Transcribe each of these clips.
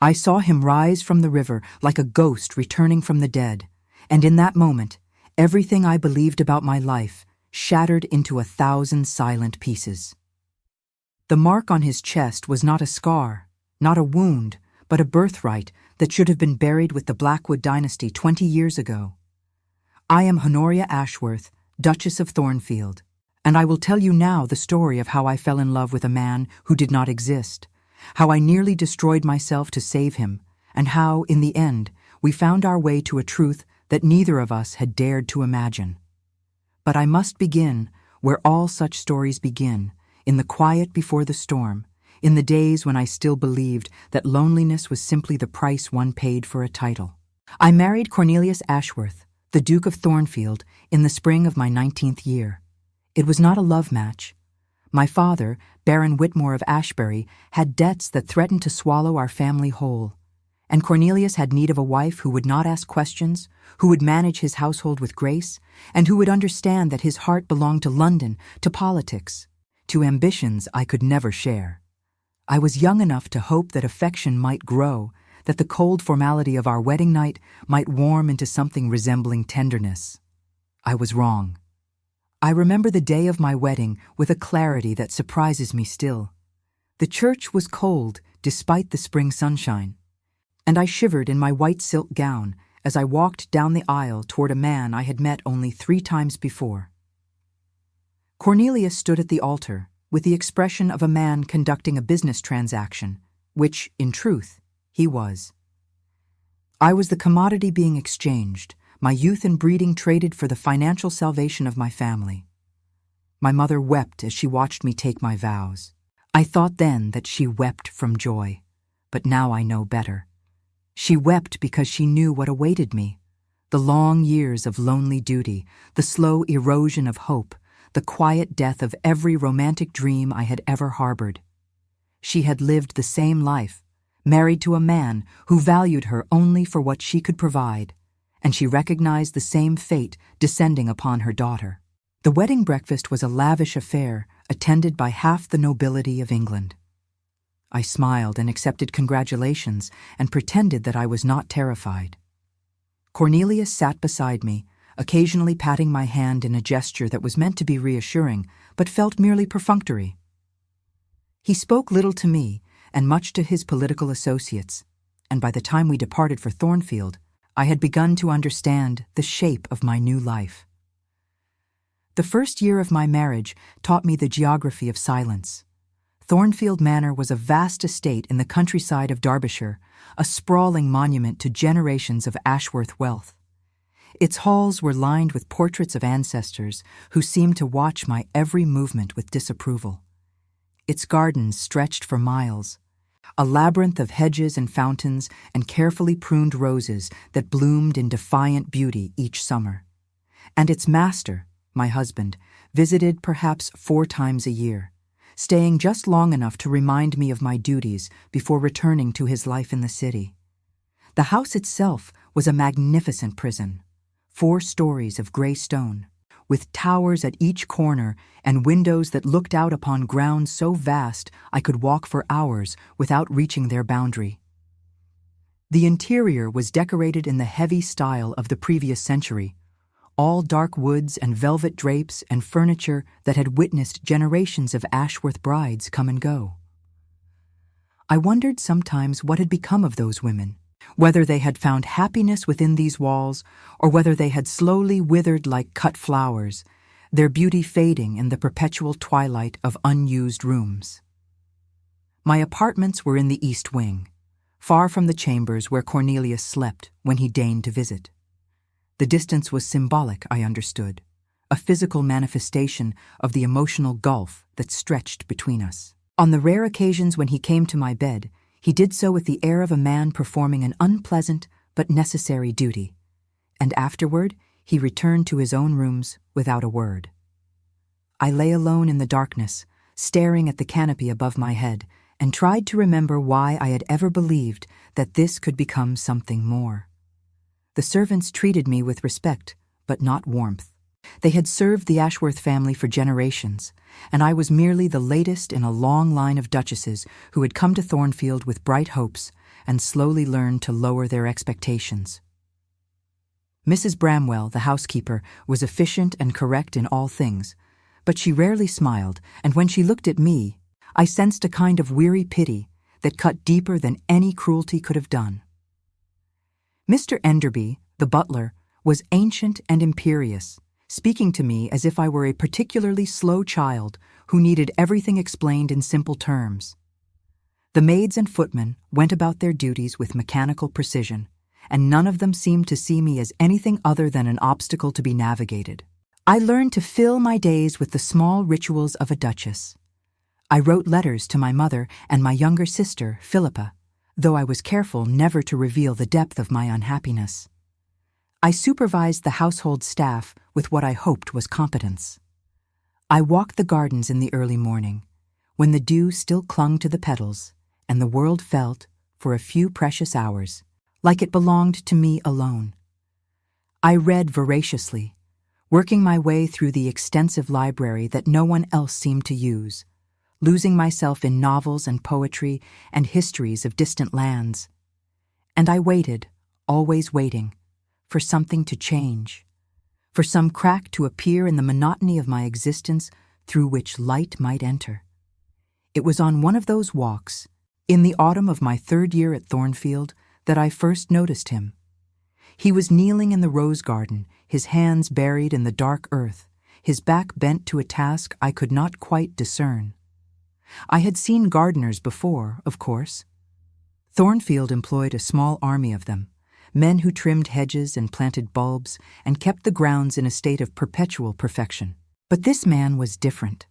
I saw him rise from the river like a ghost returning from the dead, and in that moment, everything I believed about my life shattered into 1,000 silent pieces. The mark on his chest was not a scar, not a wound, but a birthright that should have been buried with the Blackwood dynasty 20 years ago. I am Honoria Ashworth, Duchess of Thornfield, and I will tell you now the story of how I fell in love with a man who did not exist, how I nearly destroyed myself to save him, and how, in the end, we found our way to a truth that neither of us had dared to imagine. But I must begin where all such stories begin, in the quiet before the storm, in the days when I still believed that loneliness was simply the price one paid for a title. I married Cornelius Ashworth, the Duke of Thornfield, in the spring of my 19th year. It was not a love match. My father, Baron Whitmore of Ashbury, had debts that threatened to swallow our family whole, and Cornelius had need of a wife who would not ask questions, who would manage his household with grace, and who would understand that his heart belonged to London, to politics, to ambitions I could never share. I was young enough to hope that affection might grow, that the cold formality of our wedding night might warm into something resembling tenderness. I was wrong. I remember the day of my wedding with a clarity that surprises me still. The church was cold despite the spring sunshine, and I shivered in my white silk gown as I walked down the aisle toward a man I had met only 3 times before. Cornelius stood at the altar with the expression of a man conducting a business transaction, which, in truth, he was. I was the commodity being exchanged, my youth and breeding traded for the financial salvation of my family. My mother wept as she watched me take my vows. I thought then that she wept from joy, but now I know better. She wept because she knew what awaited me, the long years of lonely duty, the slow erosion of hope, the quiet death of every romantic dream I had ever harbored. She had lived the same life, married to a man who valued her only for what she could provide, and she recognized the same fate descending upon her daughter. The wedding breakfast was a lavish affair, attended by half the nobility of England. I smiled and accepted congratulations and pretended that I was not terrified. Cornelius sat beside me, occasionally patting my hand in a gesture that was meant to be reassuring, but felt merely perfunctory. He spoke little to me and much to his political associates, and by the time we departed for Thornfield, I had begun to understand the shape of my new life. The first year of my marriage taught me the geography of silence. Thornfield Manor was a vast estate in the countryside of Derbyshire, a sprawling monument to generations of Ashworth wealth. Its halls were lined with portraits of ancestors who seemed to watch my every movement with disapproval. Its gardens stretched for miles, a labyrinth of hedges and fountains and carefully pruned roses that bloomed in defiant beauty each summer. And its master, my husband, visited perhaps 4 times a year, staying just long enough to remind me of my duties before returning to his life in the city. The house itself was a magnificent prison, 4 stories of gray stone, with towers at each corner and windows that looked out upon grounds so vast I could walk for hours without reaching their boundary. The interior was decorated in the heavy style of the previous century, all dark woods and velvet drapes and furniture that had witnessed generations of Ashworth brides come and go. I wondered sometimes what had become of those women, whether they had found happiness within these walls or whether they had slowly withered like cut flowers, their beauty fading in the perpetual twilight of unused rooms. My apartments were in the east wing, far from the chambers where Cornelius slept when he deigned to visit. The distance was symbolic, I understood, a physical manifestation of the emotional gulf that stretched between us. On the rare occasions when he came to my bed, he did so with the air of a man performing an unpleasant but necessary duty, and afterward he returned to his own rooms without a word. I lay alone in the darkness, staring at the canopy above my head, and tried to remember why I had ever believed that this could become something more. The servants treated me with respect, but not warmth. They had served the Ashworth family for generations, and I was merely the latest in a long line of duchesses who had come to Thornfield with bright hopes and slowly learned to lower their expectations. Mrs. Bramwell, the housekeeper, was efficient and correct in all things, but she rarely smiled, and when she looked at me, I sensed a kind of weary pity that cut deeper than any cruelty could have done. Mr. Enderby, the butler, was ancient and imperious, speaking to me as if I were a particularly slow child who needed everything explained in simple terms. The maids and footmen went about their duties with mechanical precision, and none of them seemed to see me as anything other than an obstacle to be navigated. I learned to fill my days with the small rituals of a duchess. I wrote letters to my mother and my younger sister, Philippa, though I was careful never to reveal the depth of my unhappiness. I supervised the household staff with what I hoped was competence. I walked the gardens in the early morning, when the dew still clung to the petals, and the world felt, for a few precious hours, like it belonged to me alone. I read voraciously, working my way through the extensive library that no one else seemed to use, losing myself in novels and poetry and histories of distant lands. And I waited, always waiting, for something to change, for some crack to appear in the monotony of my existence through which light might enter. It was on one of those walks, in the autumn of my 3rd year at Thornfield, that I first noticed him. He was kneeling in the rose garden, his hands buried in the dark earth, his back bent to a task I could not quite discern. I had seen gardeners before, of course. Thornfield employed a small army of them, men who trimmed hedges and planted bulbs and kept the grounds in a state of perpetual perfection. But this man was different.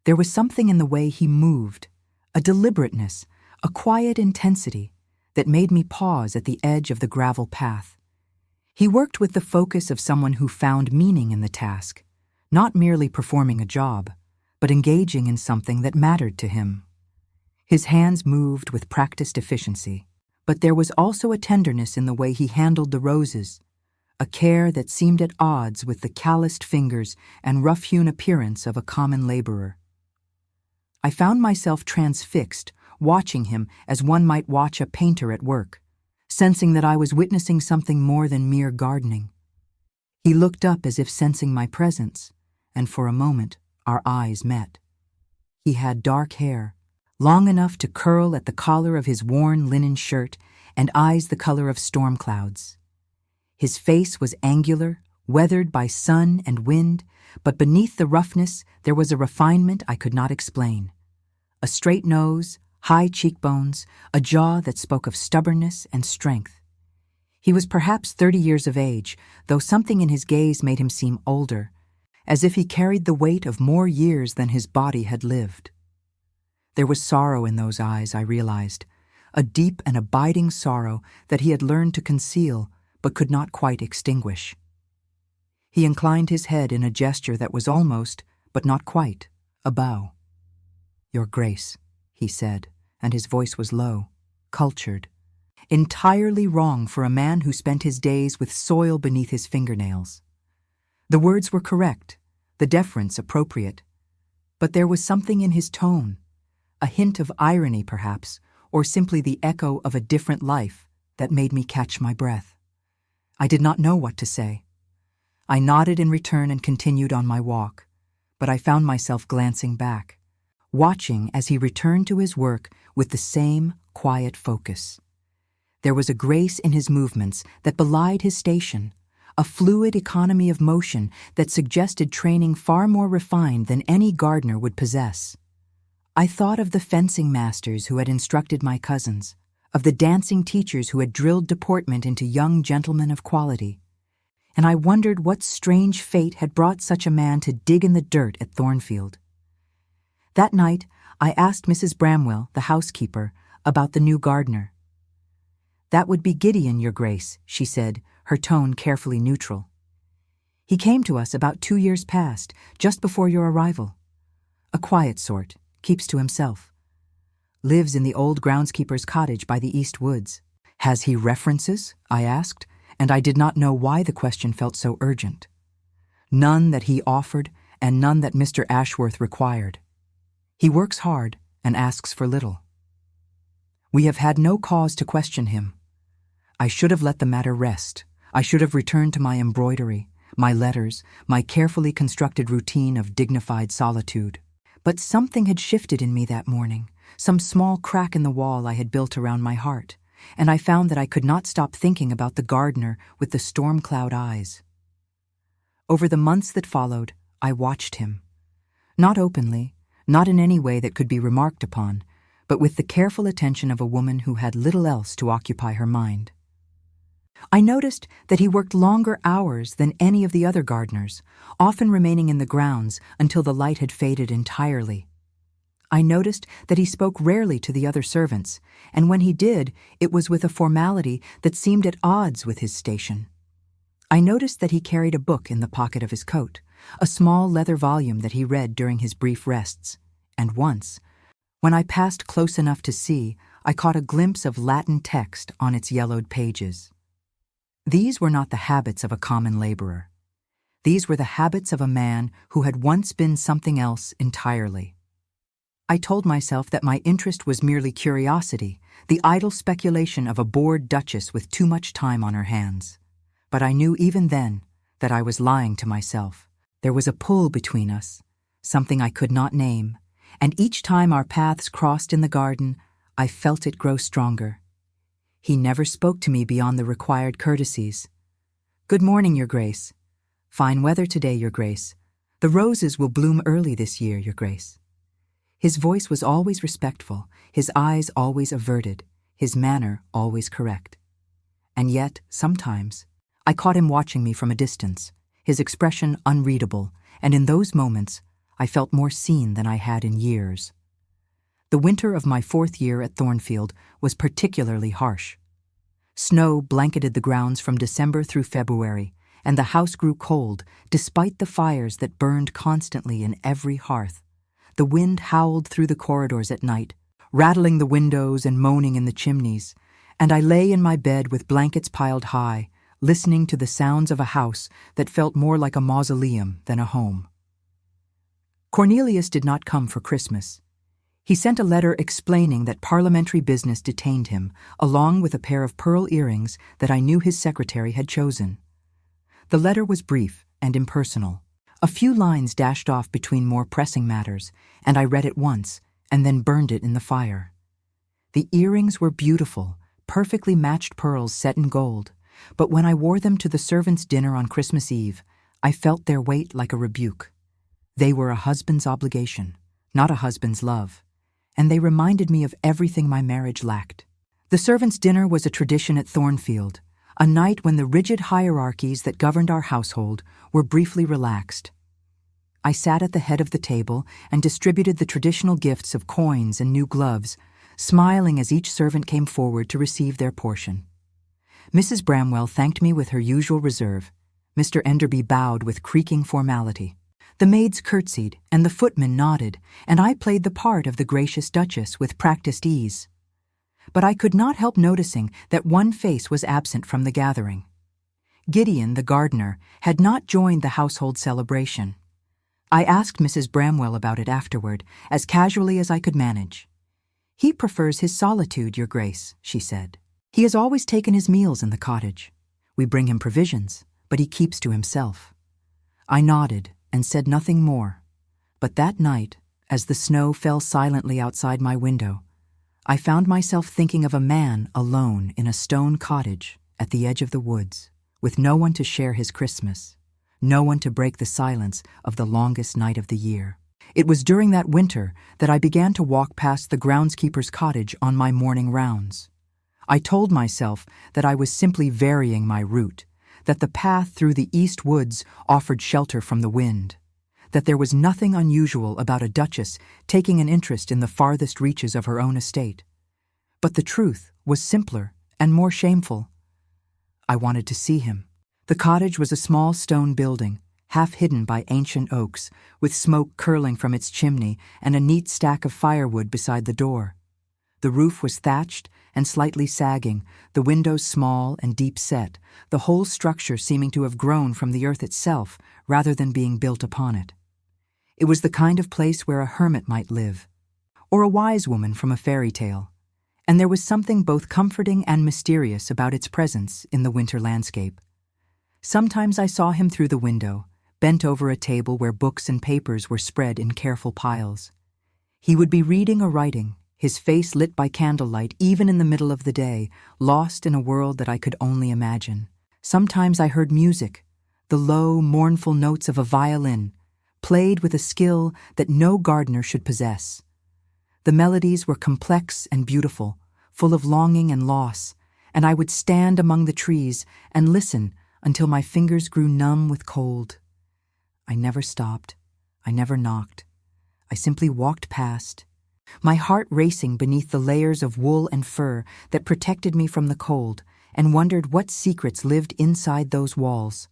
There was something in the way he moved, a deliberateness, a quiet intensity, that made me pause at the edge of the gravel path. He worked with the focus of someone who found meaning in the task, not merely performing a job, but engaging in something that mattered to him. His hands moved with practiced efficiency, but there was also a tenderness in the way he handled the roses, a care that seemed at odds with the calloused fingers and rough-hewn appearance of a common laborer. I found myself transfixed, watching him as one might watch a painter at work, sensing that I was witnessing something more than mere gardening. He looked up as if sensing my presence, and for a moment our eyes met. He had dark hair, long enough to curl at the collar of his worn linen shirt, and eyes the color of storm clouds. His face was angular, weathered by sun and wind, but beneath the roughness there was a refinement I could not explain. A straight nose, high cheekbones, a jaw that spoke of stubbornness and strength. He was perhaps 30 years of age, though something in his gaze made him seem older, as if he carried the weight of more years than his body had lived. There was sorrow in those eyes, I realized, a deep and abiding sorrow that he had learned to conceal but could not quite extinguish. He inclined his head in a gesture that was almost, but not quite, a bow. "Your Grace," he said, and his voice was low, cultured, entirely wrong for a man who spent his days with soil beneath his fingernails. The words were correct, the deference appropriate, but there was something in his tone, a hint of irony perhaps, or simply the echo of a different life, that made me catch my breath. I did not know what to say. I nodded in return and continued on my walk, but I found myself glancing back, watching as he returned to his work with the same quiet focus. There was a grace in his movements that belied his station, a fluid economy of motion that suggested training far more refined than any gardener would possess. I thought of the fencing masters who had instructed my cousins, of the dancing teachers who had drilled deportment into young gentlemen of quality, and I wondered what strange fate had brought such a man to dig in the dirt at Thornfield. That night, I asked Mrs. Bramwell, the housekeeper, about the new gardener. "That would be Gideon, Your Grace," she said, her tone carefully neutral. "He came to us about 2 years past, just before your arrival. A quiet sort, keeps to himself. Lives in the old groundskeeper's cottage by the East Woods." "Has he references?" I asked, and I did not know why the question felt so urgent. "None that he offered, and none that Mr. Ashworth required. He works hard and asks for little." We have had no cause to question him. I should have let the matter rest. I should have returned to my embroidery, my letters, my carefully constructed routine of dignified solitude. But something had shifted in me that morning, some small crack in the wall I had built around my heart, and I found that I could not stop thinking about the gardener with the storm cloud eyes. Over the months that followed, I watched him. Not openly, not in any way that could be remarked upon, but with the careful attention of a woman who had little else to occupy her mind. I noticed that he worked longer hours than any of the other gardeners, often remaining in the grounds until the light had faded entirely. I noticed that he spoke rarely to the other servants, and when he did, it was with a formality that seemed at odds with his station. I noticed that he carried a book in the pocket of his coat, a small leather volume that he read during his brief rests, and once, when I passed close enough to see, I caught a glimpse of Latin text on its yellowed pages. These were not the habits of a common laborer. These were the habits of a man who had once been something else entirely. I told myself that my interest was merely curiosity, the idle speculation of a bored duchess with too much time on her hands. But I knew even then that I was lying to myself. There was a pull between us, something I could not name, and each time our paths crossed in the garden, I felt it grow stronger. He never spoke to me beyond the required courtesies. "Good morning, Your Grace. Fine weather today, Your Grace. The roses will bloom early this year, Your Grace." His voice was always respectful, his eyes always averted, his manner always correct. And yet, sometimes, I caught him watching me from a distance, his expression unreadable, and in those moments, I felt more seen than I had in years. The winter of my 4th year at Thornfield was particularly harsh. Snow blanketed the grounds from December through February, and the house grew cold despite the fires that burned constantly in every hearth. The wind howled through the corridors at night, rattling the windows and moaning in the chimneys, and I lay in my bed with blankets piled high, listening to the sounds of a house that felt more like a mausoleum than a home. Cornelius did not come for Christmas. He sent a letter explaining that parliamentary business detained him, along with a pair of pearl earrings that I knew his secretary had chosen. The letter was brief and impersonal. A few lines dashed off between more pressing matters, and I read it once, and then burned it in the fire. The earrings were beautiful, perfectly matched pearls set in gold, but when I wore them to the servants' dinner on Christmas Eve, I felt their weight like a rebuke. They were a husband's obligation, not a husband's love, and they reminded me of everything my marriage lacked. The servants' dinner was a tradition at Thornfield, a night when the rigid hierarchies that governed our household were briefly relaxed. I sat at the head of the table and distributed the traditional gifts of coins and new gloves, smiling as each servant came forward to receive their portion. Mrs. Bramwell thanked me with her usual reserve. Mr. Enderby bowed with creaking formality. The maids curtsied, and the footmen nodded, and I played the part of the gracious Duchess with practiced ease. But I could not help noticing that one face was absent from the gathering. Gideon, the gardener, had not joined the household celebration. I asked Mrs. Bramwell about it afterward, as casually as I could manage. "He prefers his solitude, Your Grace," she said. "He has always taken his meals in the cottage. We bring him provisions, but he keeps to himself." I nodded and said nothing more, but that night, as the snow fell silently outside my window, I found myself thinking of a man alone in a stone cottage at the edge of the woods, with no one to share his Christmas, no one to break the silence of the longest night of the year. It was during that winter that I began to walk past the groundskeeper's cottage on my morning rounds. I told myself that I was simply varying my route, that the path through the east woods offered shelter from the wind, that there was nothing unusual about a duchess taking an interest in the farthest reaches of her own estate. But the truth was simpler and more shameful. I wanted to see him. The cottage was a small stone building, half hidden by ancient oaks, with smoke curling from its chimney and a neat stack of firewood beside the door. The roof was thatched and slightly sagging, the windows small and deep-set, the whole structure seeming to have grown from the earth itself rather than being built upon it. It was the kind of place where a hermit might live, or a wise woman from a fairy tale, and there was something both comforting and mysterious about its presence in the winter landscape. Sometimes I saw him through the window, bent over a table where books and papers were spread in careful piles. He would be reading or writing, his face lit by candlelight even in the middle of the day, lost in a world that I could only imagine. Sometimes I heard music, the low, mournful notes of a violin, played with a skill that no gardener should possess. The melodies were complex and beautiful, full of longing and loss, and I would stand among the trees and listen until my fingers grew numb with cold. I never stopped. I never knocked. I simply walked past, my heart racing beneath the layers of wool and fur that protected me from the cold, and wondered what secrets lived inside those walls.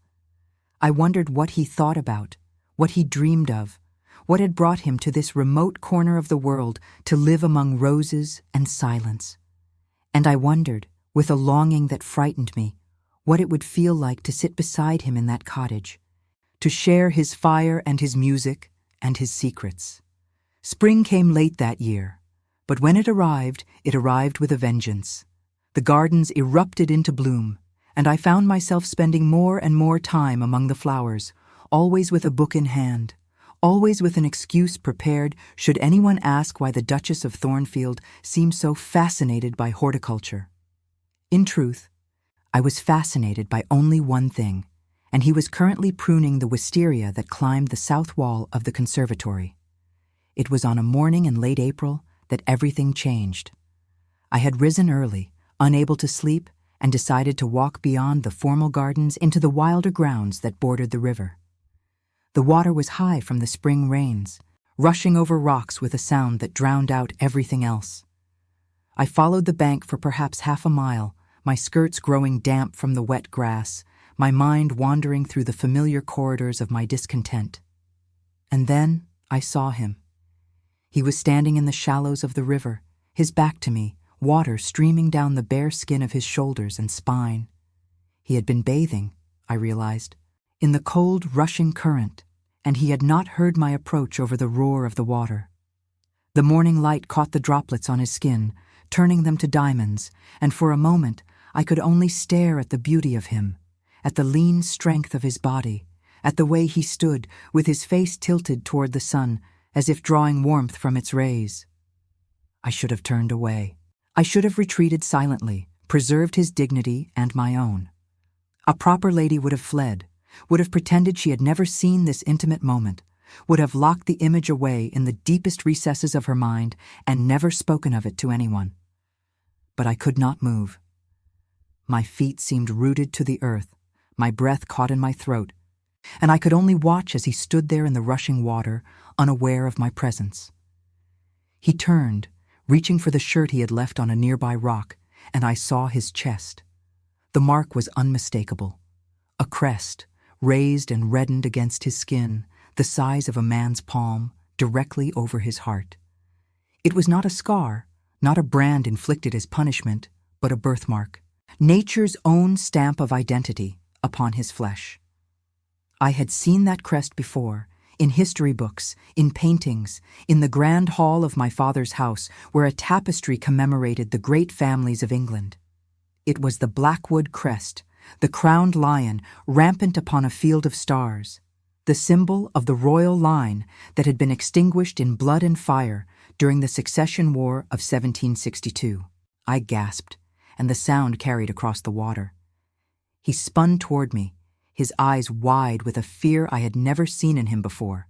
I wondered what he thought about, what he dreamed of, what had brought him to this remote corner of the world to live among roses and silence. And I wondered, with a longing that frightened me, what it would feel like to sit beside him in that cottage, to share his fire and his music and his secrets. Spring came late that year, but when it arrived with a vengeance. The gardens erupted into bloom, and I found myself spending more and more time among the flowers, always with a book in hand, always with an excuse prepared should anyone ask why the Duchess of Thornfield seemed so fascinated by horticulture. In truth, I was fascinated by only one thing, and he was currently pruning the wisteria that climbed the south wall of the conservatory. It was on a morning in late April that everything changed. I had risen early, unable to sleep, and decided to walk beyond the formal gardens into the wilder grounds that bordered the river. The water was high from the spring rains, rushing over rocks with a sound that drowned out everything else. I followed the bank for perhaps half a mile, my skirts growing damp from the wet grass, my mind wandering through the familiar corridors of my discontent. And then I saw him. He was standing in the shallows of the river, his back to me, water streaming down the bare skin of his shoulders and spine. He had been bathing, I realized, in the cold, rushing current, and he had not heard my approach over the roar of the water. The morning light caught the droplets on his skin, turning them to diamonds, and for a moment I could only stare at the beauty of him, at the lean strength of his body, at the way he stood, with his face tilted toward the sun, as if drawing warmth from its rays. I should have turned away. I should have retreated silently, preserved his dignity and my own. A proper lady would have fled, would have pretended she had never seen this intimate moment, would have locked the image away in the deepest recesses of her mind and never spoken of it to anyone. But I could not move. My feet seemed rooted to the earth, my breath caught in my throat, and I could only watch as he stood there in the rushing water, unaware of my presence. He turned, reaching for the shirt he had left on a nearby rock, and I saw his chest. The mark was unmistakable. A crest, raised and reddened against his skin, the size of a man's palm, directly over his heart. It was not a scar, not a brand inflicted as punishment, but a birthmark, nature's own stamp of identity upon his flesh. I had seen that crest before, in history books, in paintings, in the grand hall of my father's house, where a tapestry commemorated the great families of England. It was the Blackwood crest, the crowned lion rampant upon a field of stars, the symbol of the royal line that had been extinguished in blood and fire during the Succession War of 1762. I gasped, and the sound carried across the water. He spun toward me, his eyes wide with a fear I had never seen in him before.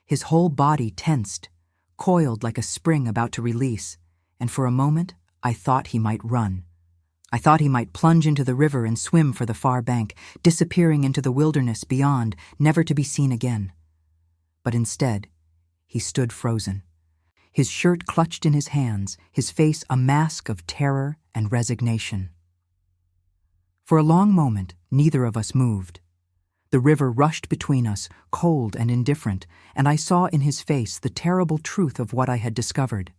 His whole body tensed, coiled like a spring about to release, and for a moment I thought he might run. I thought he might plunge into the river and swim for the far bank, disappearing into the wilderness beyond, never to be seen again. But instead, he stood frozen, his shirt clutched in his hands, his face a mask of terror and resignation. For a long moment, neither of us moved. The river rushed between us, cold and indifferent, and I saw in his face the terrible truth of what I had discovered.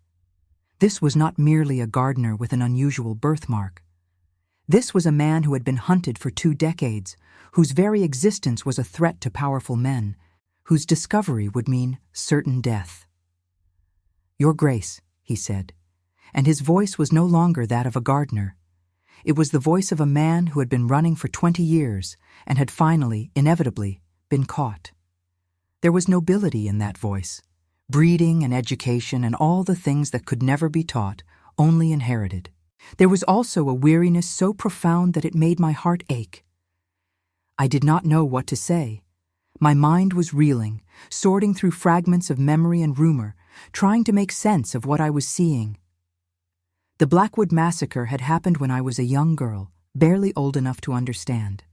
This was not merely a gardener with an unusual birthmark. This was a man who had been hunted for 2 decades, whose very existence was a threat to powerful men, whose discovery would mean certain death. "Your Grace," he said, and his voice was no longer that of a gardener. It was the voice of a man who had been running for 20 years and had finally, inevitably, been caught. There was nobility in that voice, breeding and education and all the things that could never be taught, only inherited. There was also a weariness so profound that it made my heart ache. I did not know what to say. My mind was reeling, sorting through fragments of memory and rumor, trying to make sense of what I was seeing. The Blackwood Massacre had happened when I was a young girl, barely old enough to understand.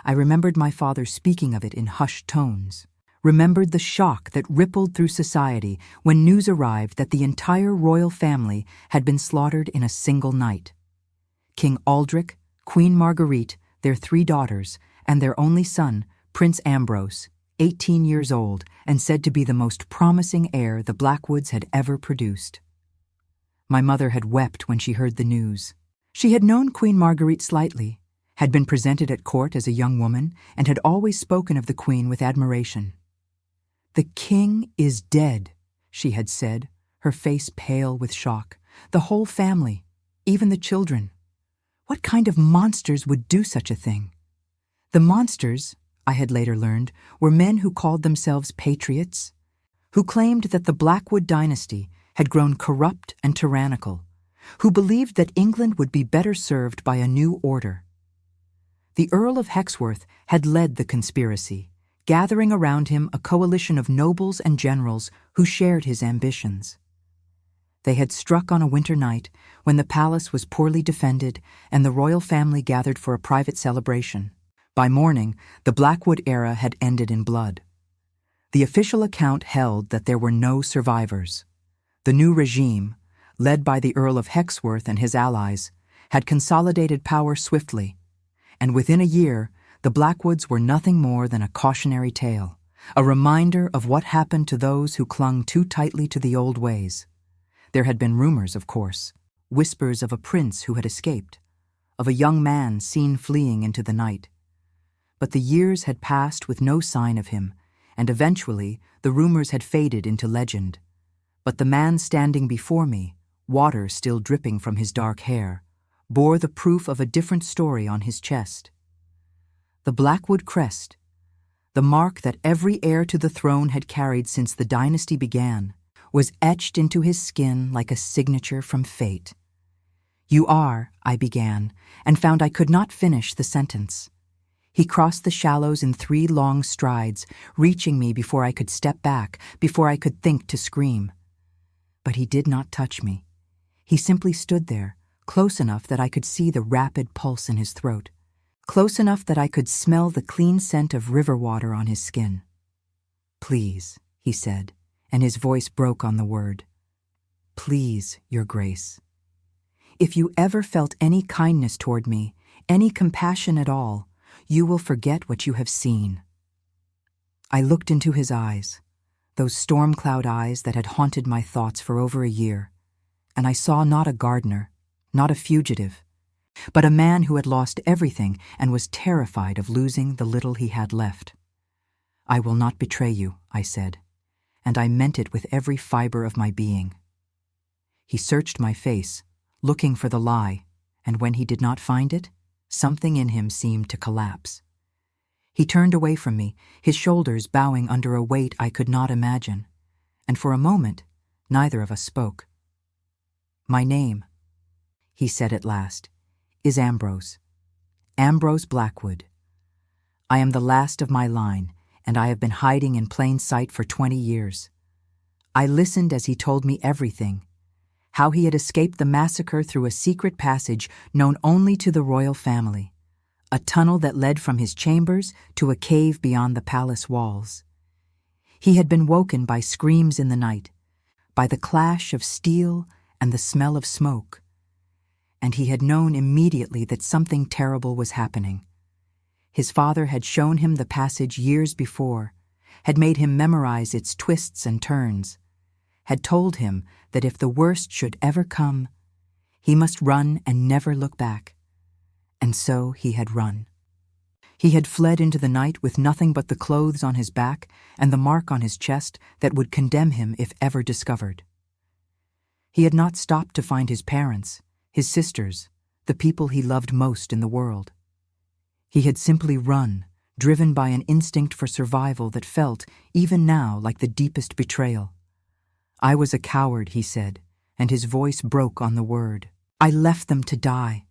I remembered my father speaking of it in hushed tones, remembered the shock that rippled through society when news arrived that the entire royal family had been slaughtered in a single night. King Aldrich, Queen Marguerite, their 3 daughters, and their only son, Prince Ambrose, 18 years old and said to be the most promising heir the Blackwoods had ever produced. My mother had wept when she heard the news. She had known Queen Marguerite slightly, had been presented at court as a young woman, and had always spoken of the Queen with admiration. "The king is dead," she had said, her face pale with shock. "The whole family, even the children. What kind of monsters would do such a thing?" The monsters, I had later learned, were men who called themselves patriots, who claimed that the Blackwood dynasty had grown corrupt and tyrannical, who believed that England would be better served by a new order. The Earl of Hexworth had led the conspiracy, gathering around him a coalition of nobles and generals who shared his ambitions. They had struck on a winter night when the palace was poorly defended and the royal family gathered for a private celebration. By morning, the Blackwood era had ended in blood. The official account held that there were no survivors. The new regime, led by the Earl of Hexworth and his allies, had consolidated power swiftly, and within a year, the Blackwoods were nothing more than a cautionary tale, a reminder of what happened to those who clung too tightly to the old ways. There had been rumors, of course, whispers of a prince who had escaped, of a young man seen fleeing into the night. But the years had passed with no sign of him, and eventually the rumors had faded into legend. But the man standing before me, water still dripping from his dark hair, bore the proof of a different story on his chest. The Blackwood crest, the mark that every heir to the throne had carried since the dynasty began, was etched into his skin like a signature from fate. "You are," I began, and found I could not finish the sentence. He crossed the shallows in 3 long strides, reaching me before I could step back, before I could think to scream. But he did not touch me. He simply stood there, close enough that I could see the rapid pulse in his throat, close enough that I could smell the clean scent of river water on his skin. "Please," he said, and his voice broke on the word. "Please, Your Grace. If you ever felt any kindness toward me, any compassion at all, you will forget what you have seen." I looked into his eyes, those storm cloud eyes that had haunted my thoughts for over a year, and I saw not a gardener, not a fugitive, but a man who had lost everything and was terrified of losing the little he had left. "I will not betray you," I said, and I meant it with every fiber of my being. He searched my face, looking for the lie, and when he did not find it, something in him seemed to collapse. He turned away from me, his shoulders bowing under a weight I could not imagine, and for a moment, neither of us spoke. "My name," he said at last, "is Ambrose. Ambrose Blackwood. I am the last of my line, and I have been hiding in plain sight for 20 years. I listened as he told me everything, how he had escaped the massacre through a secret passage known only to the royal family, a tunnel that led from his chambers to a cave beyond the palace walls. He had been woken by screams in the night, by the clash of steel and the smell of smoke, and he had known immediately that something terrible was happening. His father had shown him the passage years before, had made him memorize its twists and turns, had told him that if the worst should ever come, he must run and never look back. And so he had run. He had fled into the night with nothing but the clothes on his back and the mark on his chest that would condemn him if ever discovered. He had not stopped to find his parents, his sisters, the people he loved most in the world. He had simply run, driven by an instinct for survival that felt, even now, like the deepest betrayal. I was a coward, he said, and his voice broke on the word. I left them to die.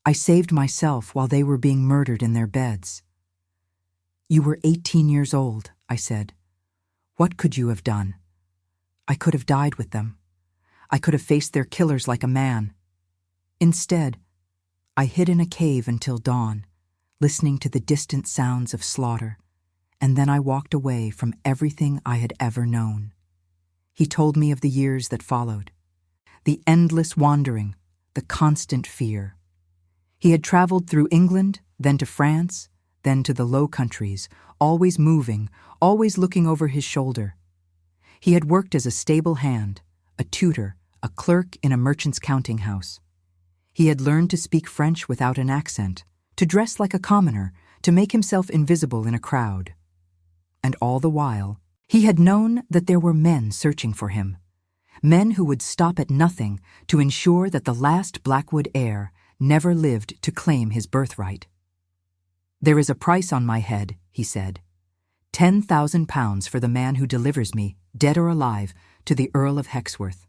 I saved myself while they were being murdered in their beds. You were 18 years old, I said. What could you have done? I could have died with them. I could have faced their killers like a man. Instead, I hid in a cave until dawn, listening to the distant sounds of slaughter, and then I walked away from everything I had ever known. He told me of the years that followed, the endless wandering, the constant fear. He had traveled through England, then to France, then to the Low Countries, always moving, always looking over his shoulder. He had worked as a stable hand, a tutor, a clerk in a merchant's counting house. He had learned to speak French without an accent, to dress like a commoner, to make himself invisible in a crowd. And all the while, he had known that there were men searching for him, men who would stop at nothing to ensure that the last Blackwood heir never lived to claim his birthright. There is a price on my head, he said. £10,000 for the man who delivers me, dead or alive, to the Earl of Hexworth.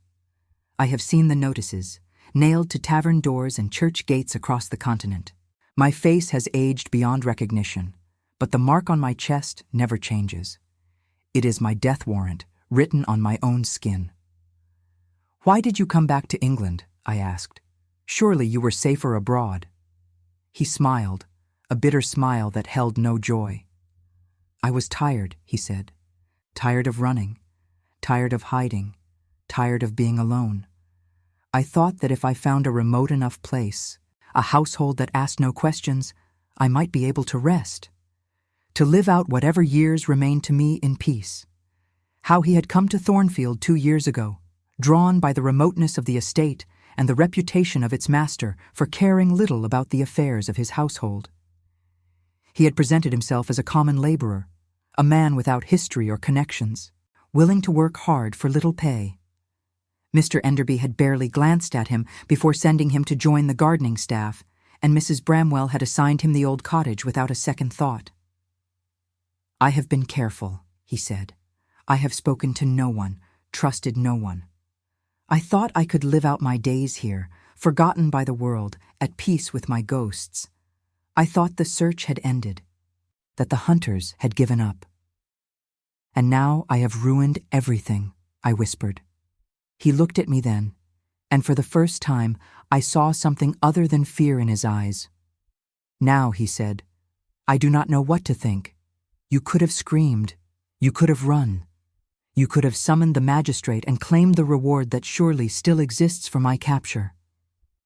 I have seen the notices, nailed to tavern doors and church gates across the continent. My face has aged beyond recognition, but the mark on my chest never changes. It is my death warrant, written on my own skin. Why did you come back to England? I asked. Surely you were safer abroad. He smiled, a bitter smile that held no joy. I was tired, he said. Tired of running, tired of hiding, tired of being alone. I thought that if I found a remote enough place, a household that asked no questions, I might be able to rest, to live out whatever years remained to me in peace. How he had come to Thornfield 2 years ago, drawn by the remoteness of the estate and the reputation of its master for caring little about the affairs of his household. He had presented himself as a common laborer, a man without history or connections, willing to work hard for little pay. Mr. Enderby had barely glanced at him before sending him to join the gardening staff, and Mrs. Bramwell had assigned him the old cottage without a second thought. I have been careful, he said. I have spoken to no one, trusted no one. I thought I could live out my days here, forgotten by the world, at peace with my ghosts. I thought the search had ended, that the hunters had given up. And now I have ruined everything, I whispered. He looked at me then, and for the first time I saw something other than fear in his eyes. Now, he said, I do not know what to think. You could have screamed. You could have run. You could have summoned the magistrate and claimed the reward that surely still exists for my capture.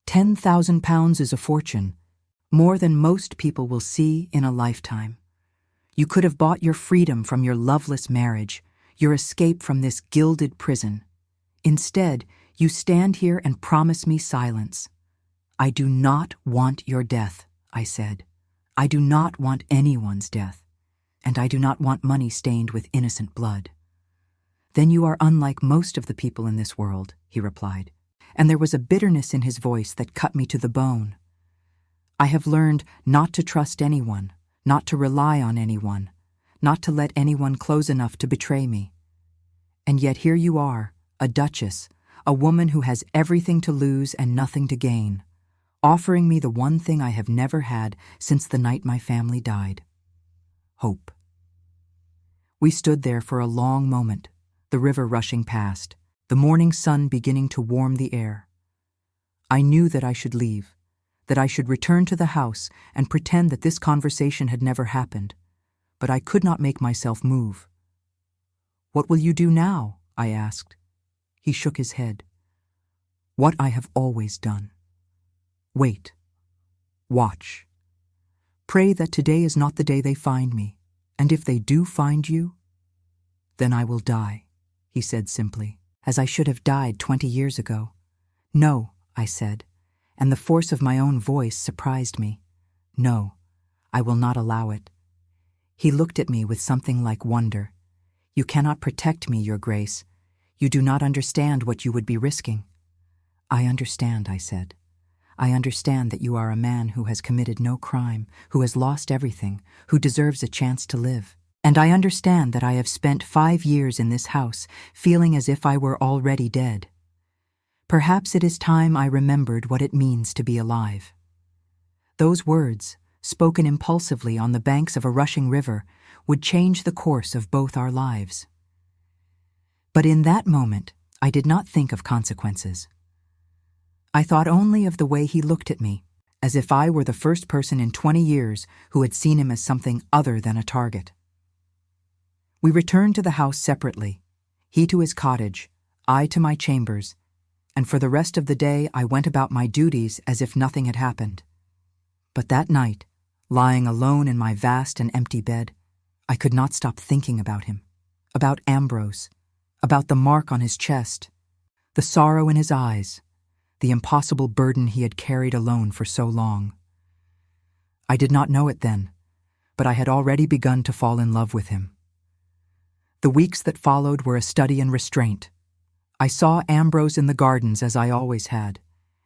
£10,000 is a fortune, more than most people will see in a lifetime. You could have bought your freedom from your loveless marriage, your escape from this gilded prison. Instead, you stand here and promise me silence. I do not want your death, I said. I do not want anyone's death, and I do not want money stained with innocent blood. Then you are unlike most of the people in this world, he replied, and there was a bitterness in his voice that cut me to the bone. I have learned not to trust anyone, not to rely on anyone, not to let anyone close enough to betray me. And yet here you are, a duchess, a woman who has everything to lose and nothing to gain, offering me the one thing I have never had since the night my family died. Hope. We stood there for a long moment, the river rushing past, the morning sun beginning to warm the air. I knew that I should leave, that I should return to the house and pretend that this conversation had never happened, but I could not make myself move. What will you do now? I asked. He shook his head. What I have always done. Wait. Watch. Pray that today is not the day they find me, and if they do find you, then I will die, he said simply, as I should have died 20 years ago. No, I said, and the force of my own voice surprised me. No, I will not allow it. He looked at me with something like wonder. You cannot protect me, Your Grace. You do not understand what you would be risking. "I understand," I said. "I understand that you are a man who has committed no crime, who has lost everything, who deserves a chance to live. And I understand that I have spent 5 years in this house feeling as if I were already dead. Perhaps it is time I remembered what it means to be alive." Those words, spoken impulsively on the banks of a rushing river, would change the course of both our lives. But in that moment, I did not think of consequences. I thought only of the way he looked at me, as if I were the first person in 20 years who had seen him as something other than a target. We returned to the house separately, he to his cottage, I to my chambers, and for the rest of the day I went about my duties as if nothing had happened. But that night, lying alone in my vast and empty bed, I could not stop thinking about him, about Ambrose, about the mark on his chest, the sorrow in his eyes, the impossible burden he had carried alone for so long. I did not know it then, but I had already begun to fall in love with him. The weeks that followed were a study in restraint. I saw Ambrose in the gardens as I always had,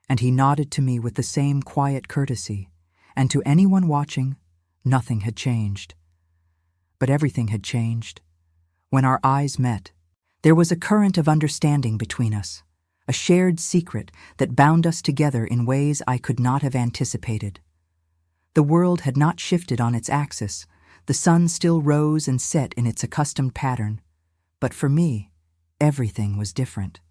and he nodded to me with the same quiet courtesy, and to anyone watching, nothing had changed. But everything had changed. When our eyes met, there was a current of understanding between us, a shared secret that bound us together in ways I could not have anticipated. The world had not shifted on its axis, the sun still rose and set in its accustomed pattern, but for me, everything was different.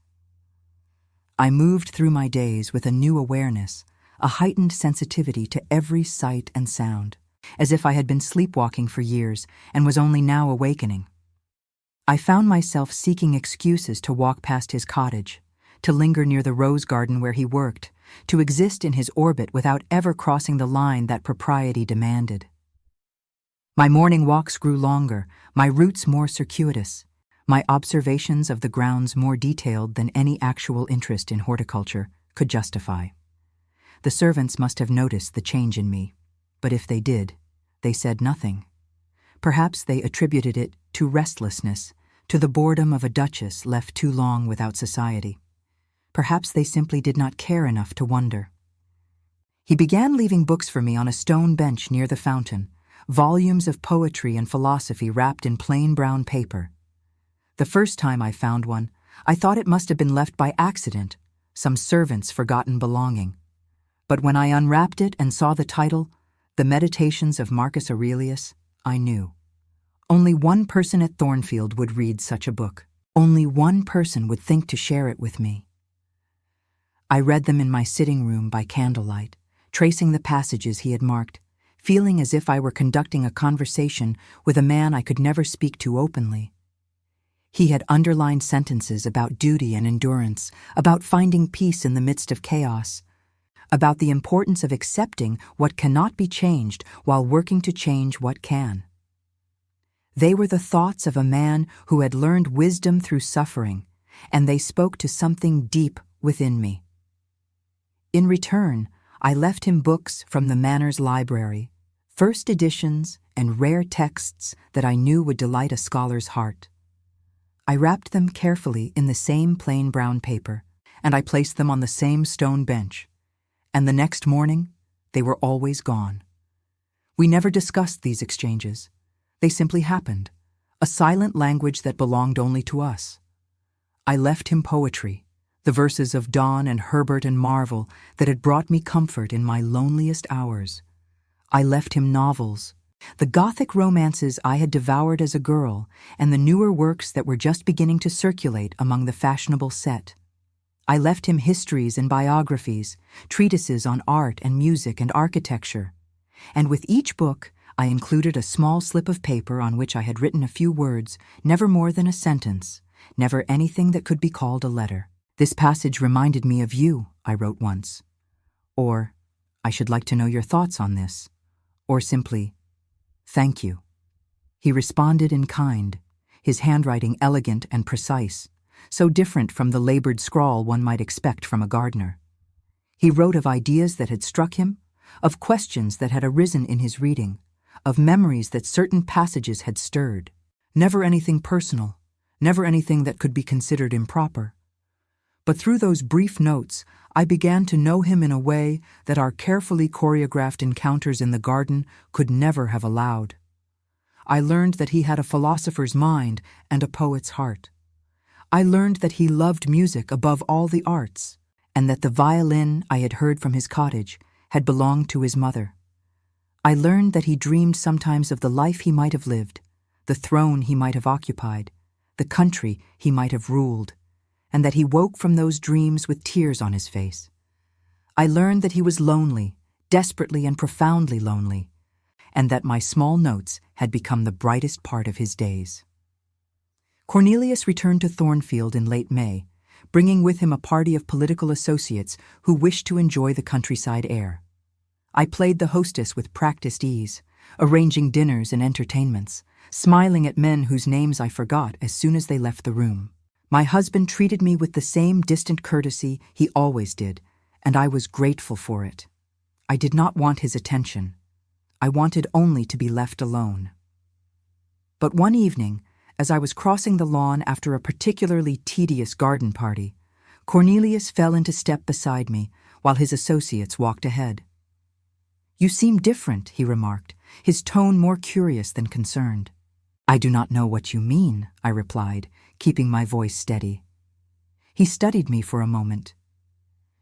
I moved through my days with a new awareness, a heightened sensitivity to every sight and sound, as if I had been sleepwalking for years and was only now awakening. I found myself seeking excuses to walk past his cottage, to linger near the rose garden where he worked, to exist in his orbit without ever crossing the line that propriety demanded. My morning walks grew longer, my routes more circuitous, my observations of the grounds more detailed than any actual interest in horticulture could justify. The servants must have noticed the change in me, but if they did, they said nothing. Perhaps they attributed it to restlessness, to the boredom of a duchess left too long without society. Perhaps they simply did not care enough to wonder. He began leaving books for me on a stone bench near the fountain, volumes of poetry and philosophy wrapped in plain brown paper. The first time I found one, I thought it must have been left by accident, some servant's forgotten belonging. But when I unwrapped it and saw the title, The Meditations of Marcus Aurelius, I knew. Only one person at Thornfield would read such a book. Only one person would think to share it with me. I read them in my sitting room by candlelight, tracing the passages he had marked, feeling as if I were conducting a conversation with a man I could never speak to openly. He had underlined sentences about duty and endurance, about finding peace in the midst of chaos, about the importance of accepting what cannot be changed while working to change what can. They were the thoughts of a man who had learned wisdom through suffering, and they spoke to something deep within me. In return, I left him books from the Manor's library, first editions and rare texts that I knew would delight a scholar's heart. I wrapped them carefully in the same plain brown paper, and I placed them on the same stone bench, and the next morning they were always gone. We never discussed these exchanges. They simply happened, a silent language that belonged only to us. I left him poetry, the verses of Donne and Herbert and Marvell that had brought me comfort in my loneliest hours. I left him novels, the Gothic romances I had devoured as a girl, and the newer works that were just beginning to circulate among the fashionable set. I left him histories and biographies, treatises on art and music and architecture, and with each book I included a small slip of paper on which I had written a few words, never more than a sentence, never anything that could be called a letter. "This passage reminded me of you," I wrote once. Or, "I should like to know your thoughts on this." Or simply, "Thank you." He responded in kind, his handwriting elegant and precise, so different from the labored scrawl one might expect from a gardener. He wrote of ideas that had struck him, of questions that had arisen in his reading, of memories that certain passages had stirred. Never anything personal, never anything that could be considered improper. But through those brief notes, I began to know him in a way that our carefully choreographed encounters in the garden could never have allowed. I learned that he had a philosopher's mind and a poet's heart. I learned that he loved music above all the arts, and that the violin I had heard from his cottage had belonged to his mother. I learned that he dreamed sometimes of the life he might have lived, the throne he might have occupied, the country he might have ruled, and that he woke from those dreams with tears on his face. I learned that he was lonely, desperately and profoundly lonely, and that my small notes had become the brightest part of his days. Cornelius returned to Thornfield in late May, bringing with him a party of political associates who wished to enjoy the countryside air. I played the hostess with practiced ease, arranging dinners and entertainments, smiling at men whose names I forgot as soon as they left the room. My husband treated me with the same distant courtesy he always did, and I was grateful for it. I did not want his attention. I wanted only to be left alone. But one evening, as I was crossing the lawn after a particularly tedious garden party, Cornelius fell into step beside me while his associates walked ahead. "You seem different," he remarked, his tone more curious than concerned. "I do not know what you mean," I replied, keeping my voice steady. He studied me for a moment.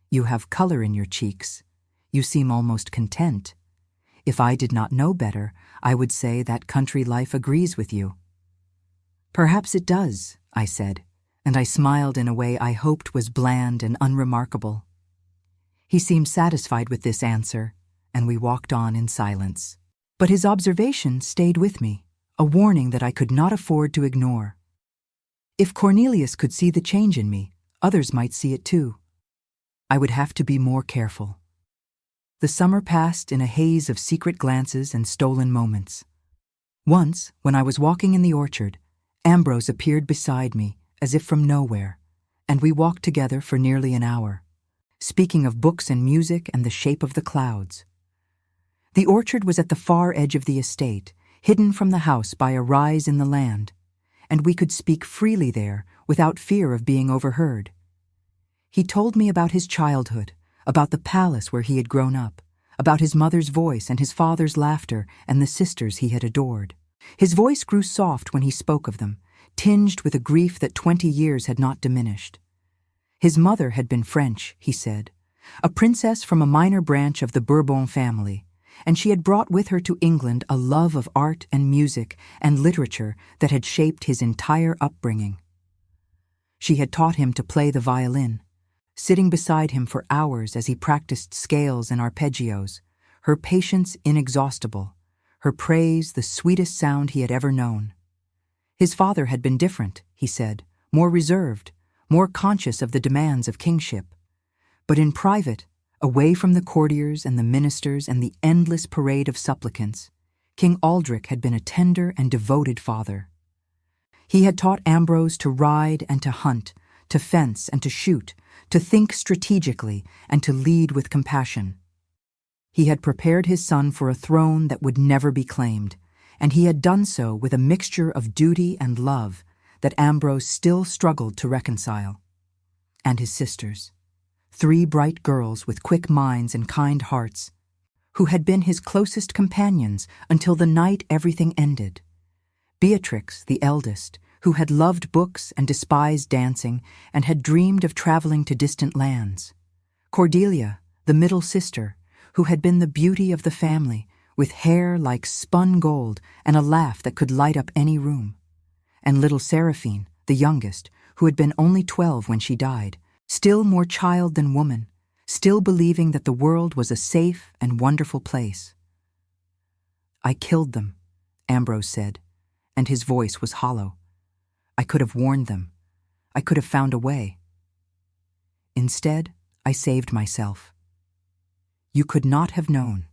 "You have color in your cheeks. You seem almost content. If I did not know better, I would say that country life agrees with you." "Perhaps it does," I said, and I smiled in a way I hoped was bland and unremarkable. He seemed satisfied with this answer, and we walked on in silence. But his observation stayed with me, a warning that I could not afford to ignore. If Cornelius could see the change in me, others might see it too. I would have to be more careful. The summer passed in a haze of secret glances and stolen moments. Once, when I was walking in the orchard, Ambrose appeared beside me, as if from nowhere, and we walked together for nearly an hour, speaking of books and music and the shape of the clouds. The orchard was at the far edge of the estate, hidden from the house by a rise in the land, and we could speak freely there without fear of being overheard. He told me about his childhood, about the palace where he had grown up, about his mother's voice and his father's laughter and the sisters he had adored. His voice grew soft when he spoke of them, tinged with a grief that 20 years had not diminished. His mother had been French, he said, a princess from a minor branch of the Bourbon family, and she had brought with her to England a love of art and music and literature that had shaped his entire upbringing. She had taught him to play the violin, sitting beside him for hours as he practiced scales and arpeggios, her patience inexhaustible, her praise the sweetest sound he had ever known. His father had been different, he said, more reserved, more conscious of the demands of kingship. But in private, away from the courtiers and the ministers and the endless parade of supplicants, King Aldrich had been a tender and devoted father. He had taught Ambrose to ride and to hunt, to fence and to shoot, to think strategically and to lead with compassion. He had prepared his son for a throne that would never be claimed, and he had done so with a mixture of duty and love that Ambrose still struggled to reconcile. And his sisters, 3 bright girls with quick minds and kind hearts, who had been his closest companions until the night everything ended. Beatrix, the eldest, who had loved books and despised dancing and had dreamed of traveling to distant lands. Cordelia, the middle sister, who had been the beauty of the family, with hair like spun gold and a laugh that could light up any room. And little Seraphine, the youngest, who had been only 12 when she died, still more child than woman, still believing that the world was a safe and wonderful place. "I killed them," Ambrose said, and his voice was hollow. "I could have warned them. I could have found a way. Instead, I saved myself." "You could not have known,"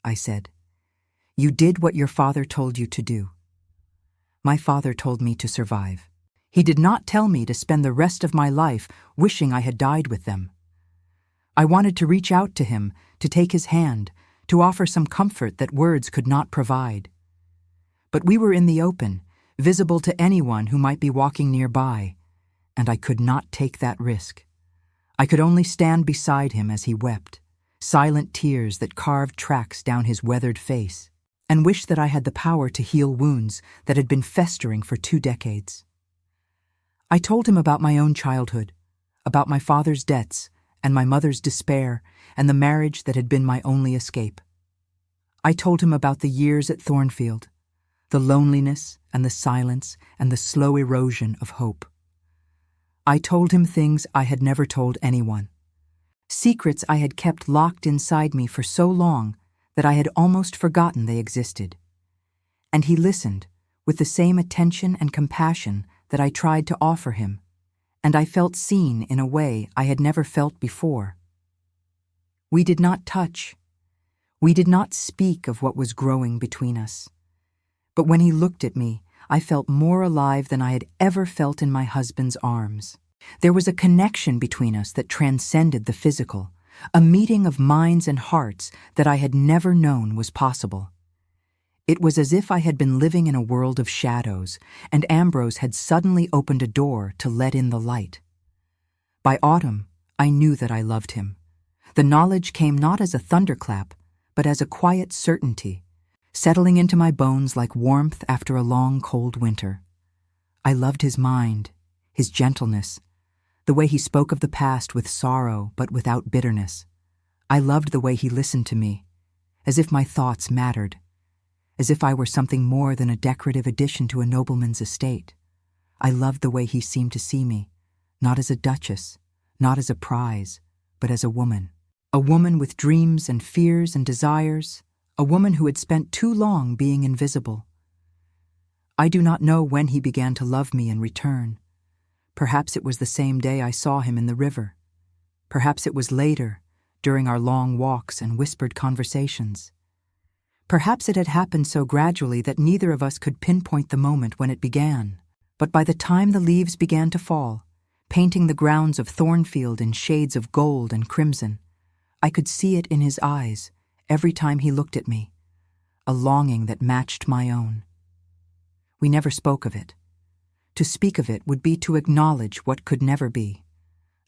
I said. "You did what your father told you to do." My father told me to survive. He did not tell me to spend the rest of my life wishing I had died with them. I wanted to reach out to him, to take his hand, to offer some comfort that words could not provide. But we were in the open, visible to anyone who might be walking nearby, and I could not take that risk. I could only stand beside him as he wept, silent tears that carved tracks down his weathered face, and wish that I had the power to heal wounds that had been festering for 2 decades. I told him about my own childhood, about my father's debts and my mother's despair and the marriage that had been my only escape. I told him about the years at Thornfield, the loneliness and the silence and the slow erosion of hope. I told him things I had never told anyone, secrets I had kept locked inside me for so long that I had almost forgotten they existed. And he listened with the same attention and compassion that I tried to offer him, and I felt seen in a way I had never felt before. We did not touch. We did not speak of what was growing between us. But when he looked at me, I felt more alive than I had ever felt in my husband's arms. There was a connection between us that transcended the physical, a meeting of minds and hearts that I had never known was possible. It was as if I had been living in a world of shadows, and Ambrose had suddenly opened a door to let in the light. By autumn, I knew that I loved him. The knowledge came not as a thunderclap, but as a quiet certainty, settling into my bones like warmth after a long, cold winter. I loved his mind, his gentleness, the way he spoke of the past with sorrow but without bitterness. I loved the way he listened to me, as if my thoughts mattered, as if I were something more than a decorative addition to a nobleman's estate. I loved the way he seemed to see me, not as a duchess, not as a prize, but as a woman with dreams and fears and desires, a woman who had spent too long being invisible. I do not know when he began to love me in return. Perhaps it was the same day I saw him in the river. Perhaps it was later, during our long walks and whispered conversations. Perhaps it had happened so gradually that neither of us could pinpoint the moment when it began. But by the time the leaves began to fall, painting the grounds of Thornfield in shades of gold and crimson, I could see it in his eyes every time he looked at me, a longing that matched my own. We never spoke of it. To speak of it would be to acknowledge what could never be.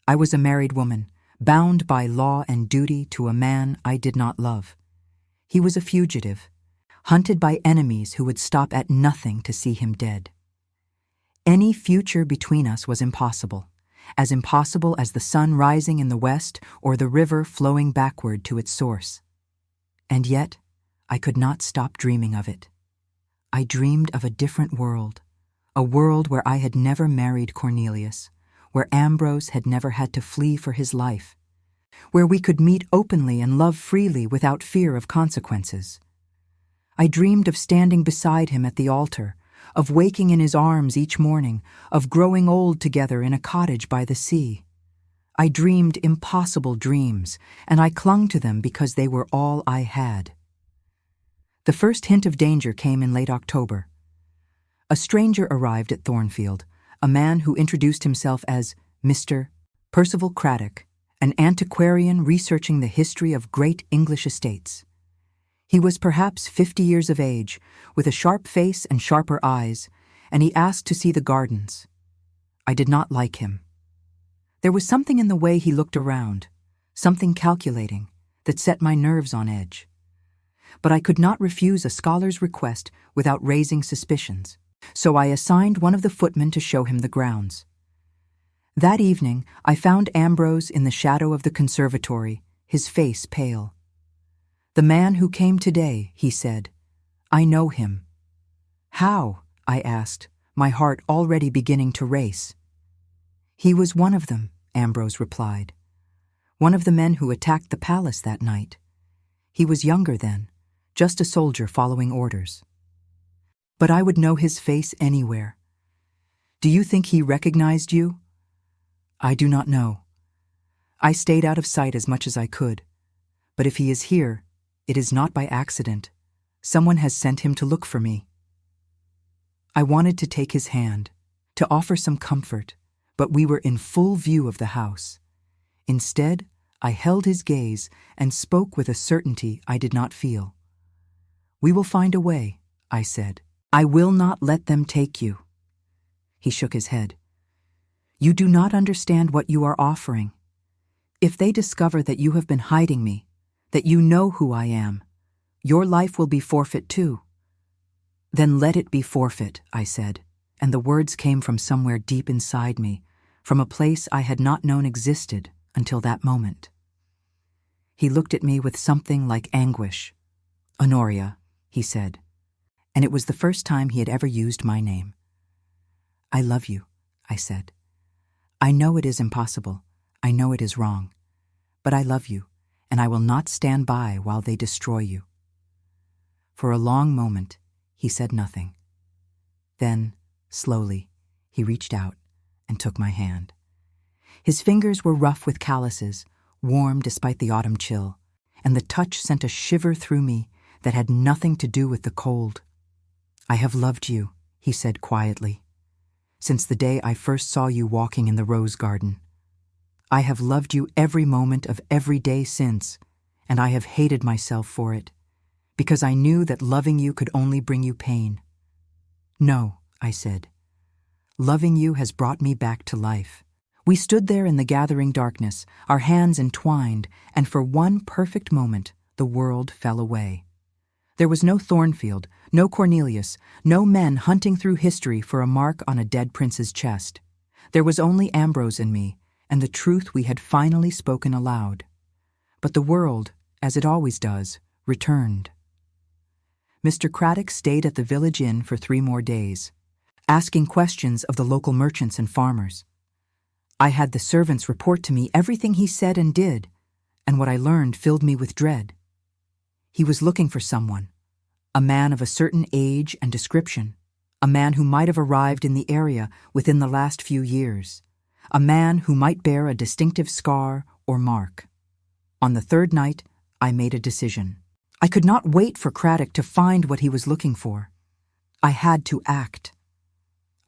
I was a married woman, bound by law and duty to a man I did not love. He was a fugitive, hunted by enemies who would stop at nothing to see him dead. Any future between us was impossible as the sun rising in the west or the river flowing backward to its source. And yet, I could not stop dreaming of it. I dreamed of a different world, a world where I had never married Cornelius, where Ambrose had never had to flee for his life, where we could meet openly and love freely without fear of consequences. I dreamed of standing beside him at the altar, of waking in his arms each morning, of growing old together in a cottage by the sea. I dreamed impossible dreams, and I clung to them because they were all I had. The first hint of danger came in late October. A stranger arrived at Thornfield, a man who introduced himself as Mr. Percival Craddock, an antiquarian researching the history of great English estates. He was perhaps 50 years of age, with a sharp face and sharper eyes, and he asked to see the gardens. I did not like him. There was something in the way he looked around, something calculating, that set my nerves on edge. But I could not refuse a scholar's request without raising suspicions, so I assigned one of the footmen to show him the grounds. That evening, I found Ambrose in the shadow of the conservatory, his face pale. "The man who came today," he said. "I know him." "How?" I asked, my heart already beginning to race. "He was one of them," Ambrose replied. "One of the men who attacked the palace that night. He was younger then, just a soldier following orders. But I would know his face anywhere. Do you think he recognized you?" "I do not know. I stayed out of sight as much as I could. But if he is here, it is not by accident. Someone has sent him to look for me." I wanted to take his hand, to offer some comfort, but we were in full view of the house. Instead, I held his gaze and spoke with a certainty I did not feel. "We will find a way," I said. "I will not let them take you." He shook his head. "You do not understand what you are offering. If they discover that you have been hiding me, that you know who I am, your life will be forfeit too." "Then let it be forfeit," I said, and the words came from somewhere deep inside me, from a place I had not known existed until that moment. He looked at me with something like anguish. "Honoria," he said, and it was the first time he had ever used my name. "I love you," I said. "I know it is impossible. I know it is wrong. But I love you, and I will not stand by while they destroy you." For a long moment, he said nothing. Then, slowly, he reached out and took my hand. His fingers were rough with calluses, warm despite the autumn chill, and the touch sent a shiver through me that had nothing to do with the cold. "I have loved you," he said quietly, "since the day I first saw you walking in the rose garden. I have loved you every moment of every day since, and I have hated myself for it, because I knew that loving you could only bring you pain." "No," I said. "Loving you has brought me back to life." We stood there in the gathering darkness, our hands entwined, and for one perfect moment, the world fell away. There was no Thornfield, no Cornelius, no men hunting through history for a mark on a dead prince's chest. There was only Ambrose and me, and the truth we had finally spoken aloud. But the world, as it always does, returned. Mr. Craddock stayed at the village inn for 3 more days, asking questions of the local merchants and farmers. I had the servants report to me everything he said and did, and what I learned filled me with dread. He was looking for someone, a man of a certain age and description, a man who might have arrived in the area within the last few years, a man who might bear a distinctive scar or mark. On the 3rd night, I made a decision. I could not wait for Craddock to find what he was looking for. I had to act.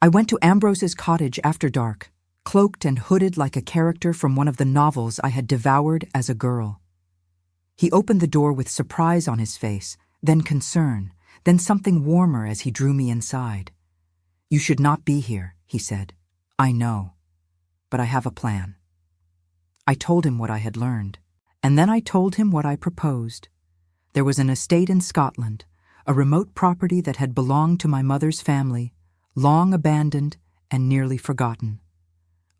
I went to Ambrose's cottage after dark, cloaked and hooded like a character from one of the novels I had devoured as a girl. He opened the door with surprise on his face, then concern, then something warmer as he drew me inside. "You should not be here," he said. "I know, but I have a plan." I told him what I had learned, and then I told him what I proposed. There was an estate in Scotland, a remote property that had belonged to my mother's family, long abandoned and nearly forgotten.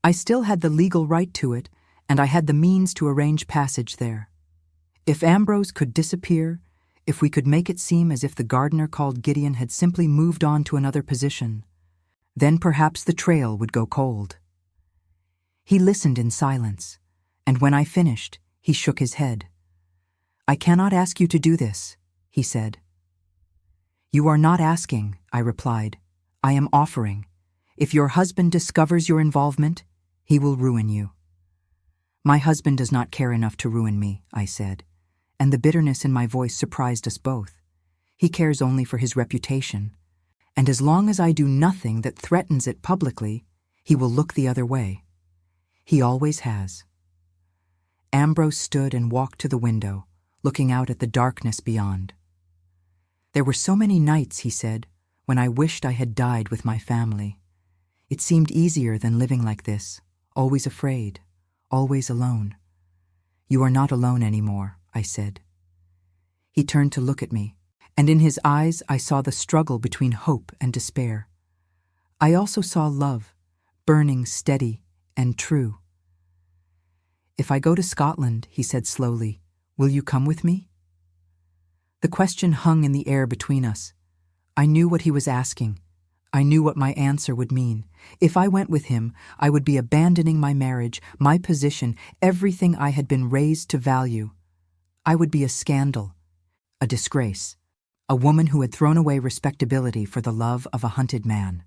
I still had the legal right to it, and I had the means to arrange passage there. If Ambrose could disappear, if we could make it seem as if the gardener called Gideon had simply moved on to another position, then perhaps the trail would go cold. He listened in silence, and when I finished, he shook his head. "I cannot ask you to do this," he said. "You are not asking," I replied. "I am offering. If your husband discovers your involvement, he will ruin you." "My husband does not care enough to ruin me," I said, and the bitterness in my voice surprised us both. "He cares only for his reputation, and as long as I do nothing that threatens it publicly, he will look the other way. He always has." Ambrose stood and walked to the window, looking out at the darkness beyond. "There were so many nights," he said, "when I wished I had died with my family. It seemed easier than living like this, always afraid, always alone." "You are not alone anymore," I said. He turned to look at me, and in his eyes I saw the struggle between hope and despair. I also saw love, burning steady and true. "If I go to Scotland," he said slowly, "will you come with me?" The question hung in the air between us. I knew what he was asking. I knew what my answer would mean. If I went with him, I would be abandoning my marriage, my position, everything I had been raised to value. I would be a scandal, a disgrace, a woman who had thrown away respectability for the love of a hunted man.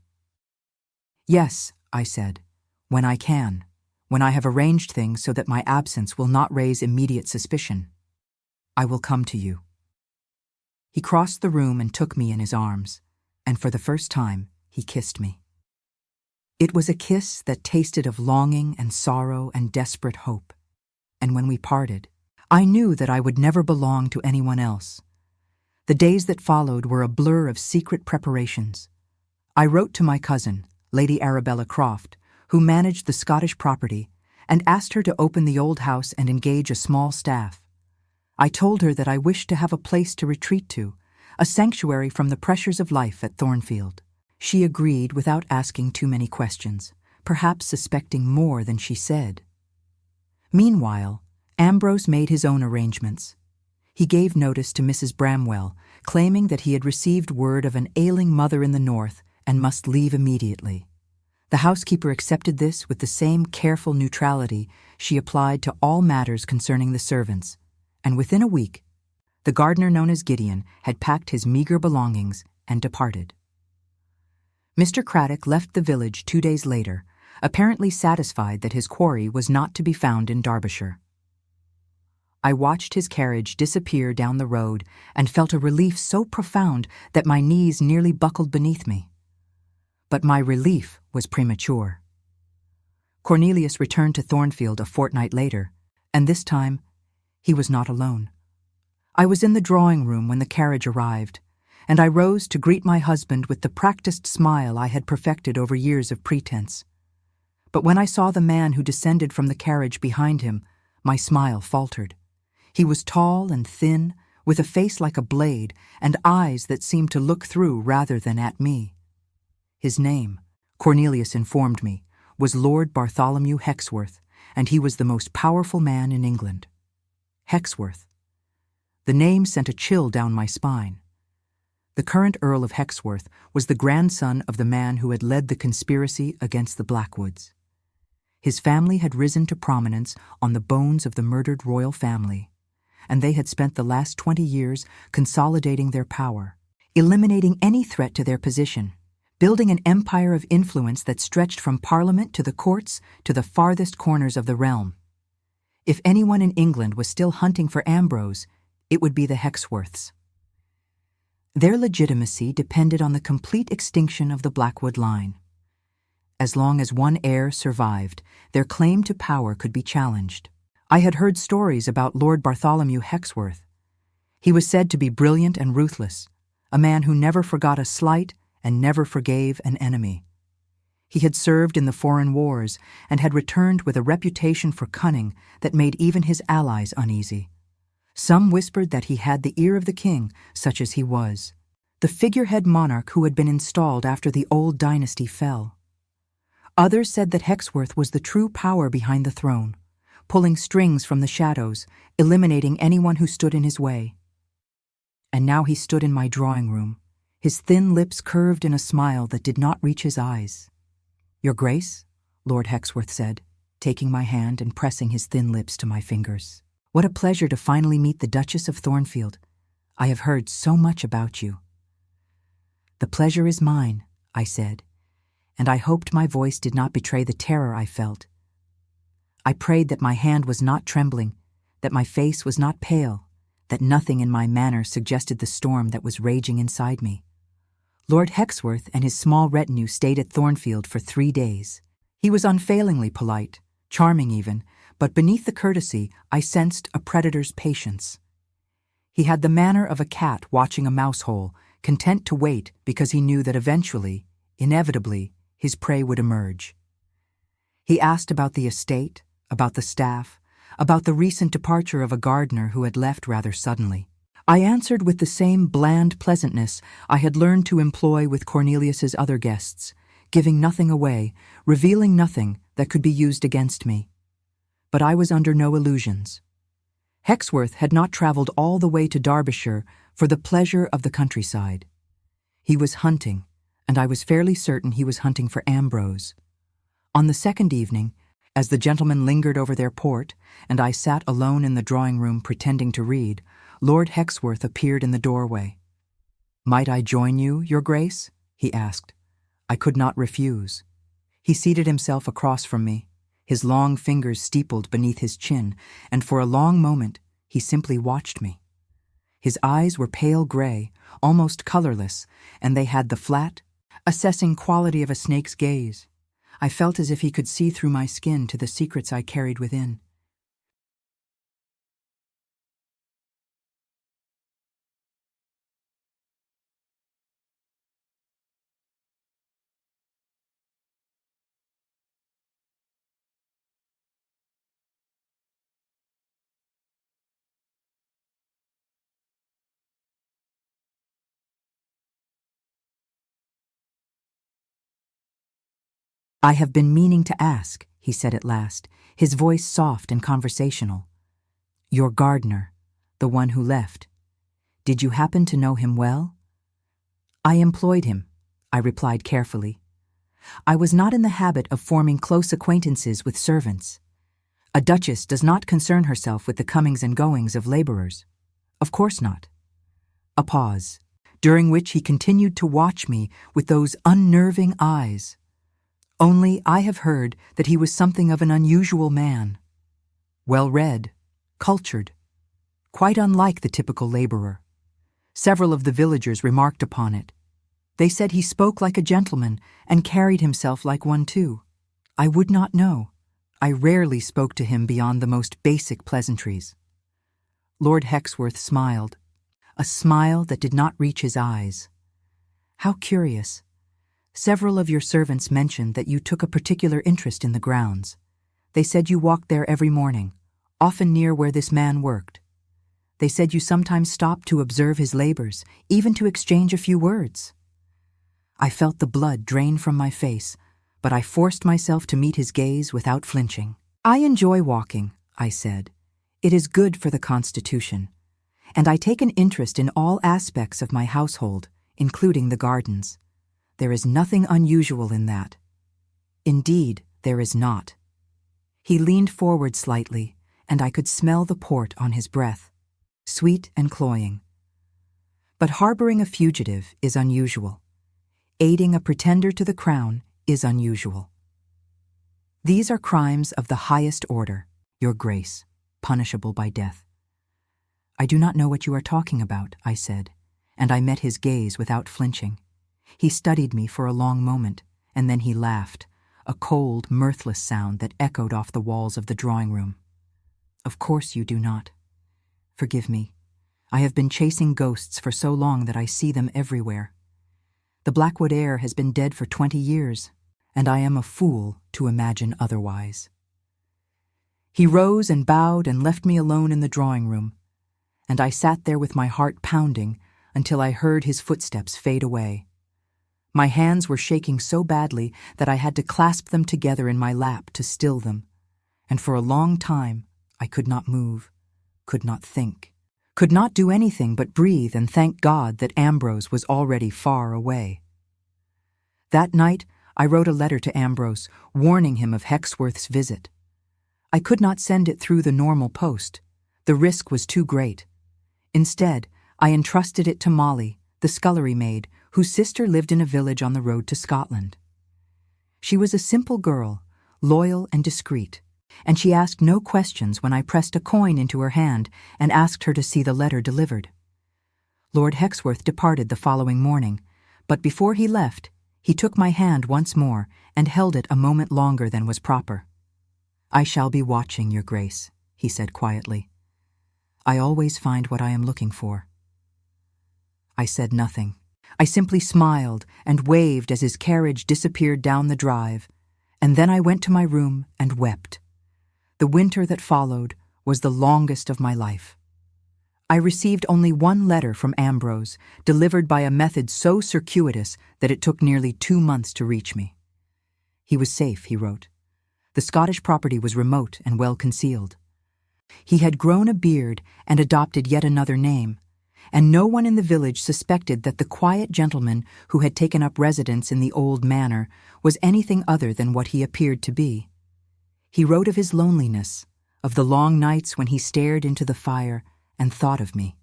"Yes," I said, "when I can, when I have arranged things so that my absence will not raise immediate suspicion. I will come to you." He crossed the room and took me in his arms, and for the first time, he kissed me. It was a kiss that tasted of longing and sorrow and desperate hope, and when we parted, I knew that I would never belong to anyone else. The days that followed were a blur of secret preparations. I wrote to my cousin, Lady Arabella Croft, who managed the Scottish property, and asked her to open the old house and engage a small staff. I told her that I wished to have a place to retreat to, a sanctuary from the pressures of life at Thornfield. She agreed without asking too many questions, perhaps suspecting more than she said. Meanwhile, Ambrose made his own arrangements. He gave notice to Mrs. Bramwell, claiming that he had received word of an ailing mother in the north and must leave immediately. The housekeeper accepted this with the same careful neutrality she applied to all matters concerning the servants, and within a week, the gardener known as Gideon had packed his meager belongings and departed. Mr. Craddock left the village 2 days later, apparently satisfied that his quarry was not to be found in Derbyshire. I watched his carriage disappear down the road and felt a relief so profound that my knees nearly buckled beneath me. But my relief was premature. Cornelius returned to Thornfield a fortnight later, and this time he was not alone. I was in the drawing room when the carriage arrived, and I rose to greet my husband with the practiced smile I had perfected over years of pretense. But when I saw the man who descended from the carriage behind him, my smile faltered. He was tall and thin, with a face like a blade and eyes that seemed to look through rather than at me. His name, Cornelius informed me, was Lord Bartholomew Hexworth, and he was the most powerful man in England. Hexworth. The name sent a chill down my spine. The current Earl of Hexworth was the grandson of the man who had led the conspiracy against the Blackwoods. His family had risen to prominence on the bones of the murdered royal family, and they had spent the last 20 years consolidating their power, eliminating any threat to their position, building an empire of influence that stretched from Parliament to the courts to the farthest corners of the realm. If anyone in England was still hunting for Ambrose, it would be the Hexworths. Their legitimacy depended on the complete extinction of the Blackwood line. As long as one heir survived, their claim to power could be challenged. I had heard stories about Lord Bartholomew Hexworth. He was said to be brilliant and ruthless, a man who never forgot a slight and never forgave an enemy. He had served in the foreign wars and had returned with a reputation for cunning that made even his allies uneasy. Some whispered that he had the ear of the king, such as he was, the figurehead monarch who had been installed after the old dynasty fell. Others said that Hexworth was the true power behind the throne, pulling strings from the shadows, eliminating anyone who stood in his way. And now he stood in my drawing room, his thin lips curved in a smile that did not reach his eyes. "Your Grace," Lord Hexworth said, taking my hand and pressing his thin lips to my fingers. "What a pleasure to finally meet the Duchess of Thornfield. I have heard so much about you." "The pleasure is mine," I said, and I hoped my voice did not betray the terror I felt. I prayed that my hand was not trembling, that my face was not pale, that nothing in my manner suggested the storm that was raging inside me. Lord Hexworth and his small retinue stayed at Thornfield for 3 days. He was unfailingly polite, charming even, but beneath the courtesy I sensed a predator's patience. He had the manner of a cat watching a mouse hole, content to wait because he knew that eventually, inevitably, his prey would emerge. He asked about the estate, about the staff, about the recent departure of a gardener who had left rather suddenly. I answered with the same bland pleasantness I had learned to employ with Cornelius's other guests, giving nothing away, revealing nothing that could be used against me. But I was under no illusions. Hexworth had not traveled all the way to Derbyshire for the pleasure of the countryside. He was hunting, and I was fairly certain he was hunting for Ambrose. On the second evening, as the gentlemen lingered over their port, and I sat alone in the drawing-room pretending to read, Lord Hexworth appeared in the doorway. "Might I join you, Your Grace?" he asked. I could not refuse. He seated himself across from me, his long fingers steepled beneath his chin, and for a long moment he simply watched me. His eyes were pale gray, almost colorless, and they had the flat, assessing quality of a snake's gaze. I felt as if he could see through my skin to the secrets I carried within. "I have been meaning to ask," he said at last, his voice soft and conversational. "Your gardener, the one who left. Did you happen to know him well?" "I employed him," I replied carefully. I was not in the habit of forming close acquaintances with servants. A duchess does not concern herself with the comings and goings of laborers. Of course not. A pause, during which he continued to watch me with those unnerving eyes. "Only I have heard that he was something of an unusual man. Well-read, cultured, quite unlike the typical laborer. Several of the villagers remarked upon it. They said he spoke like a gentleman and carried himself like one too. I would not know. I rarely spoke to him beyond the most basic pleasantries." Lord Hexworth smiled, a smile that did not reach his eyes. "How curious. Several of your servants mentioned that you took a particular interest in the grounds. They said you walked there every morning, often near where this man worked. They said you sometimes stopped to observe his labors, even to exchange a few words." I felt the blood drain from my face, but I forced myself to meet his gaze without flinching. "I enjoy walking," I said. "It is good for the constitution. And I take an interest in all aspects of my household, including the gardens. There is nothing unusual in that." "Indeed, there is not." He leaned forward slightly, and I could smell the port on his breath, sweet and cloying. "But harboring a fugitive is unusual. Aiding a pretender to the crown is unusual. These are crimes of the highest order, Your Grace, punishable by death." "I do not know what you are talking about," I said, and I met his gaze without flinching. He studied me for a long moment, and then he laughed, a cold, mirthless sound that echoed off the walls of the drawing room. "Of course you do not. Forgive me. I have been chasing ghosts for so long that I see them everywhere. The Blackwood heir has been dead for 20 years, and I am a fool to imagine otherwise." He rose and bowed and left me alone in the drawing room, and I sat there with my heart pounding until I heard his footsteps fade away. My hands were shaking so badly that I had to clasp them together in my lap to still them, and for a long time I could not move, could not think, could not do anything but breathe and thank God that Ambrose was already far away. That night I wrote a letter to Ambrose, warning him of Hexworth's visit. I could not send it through the normal post. The risk was too great. Instead, I entrusted it to Molly, the scullery maid, whose sister lived in a village on the road to Scotland. She was a simple girl, loyal and discreet, and she asked no questions when I pressed a coin into her hand and asked her to see the letter delivered. Lord Hexworth departed the following morning, but before he left, he took my hand once more and held it a moment longer than was proper. "I shall be watching, Your Grace," he said quietly. "I always find what I am looking for." I said nothing. I simply smiled and waved as his carriage disappeared down the drive, and then I went to my room and wept. The winter that followed was the longest of my life. I received only one letter from Ambrose, delivered by a method so circuitous that it took nearly 2 months to reach me. He was safe, he wrote. The Scottish property was remote and well concealed. He had grown a beard and adopted yet another name, and no one in the village suspected that the quiet gentleman who had taken up residence in the old manor was anything other than what he appeared to be. He wrote of his loneliness, of the long nights when he stared into the fire and thought of me.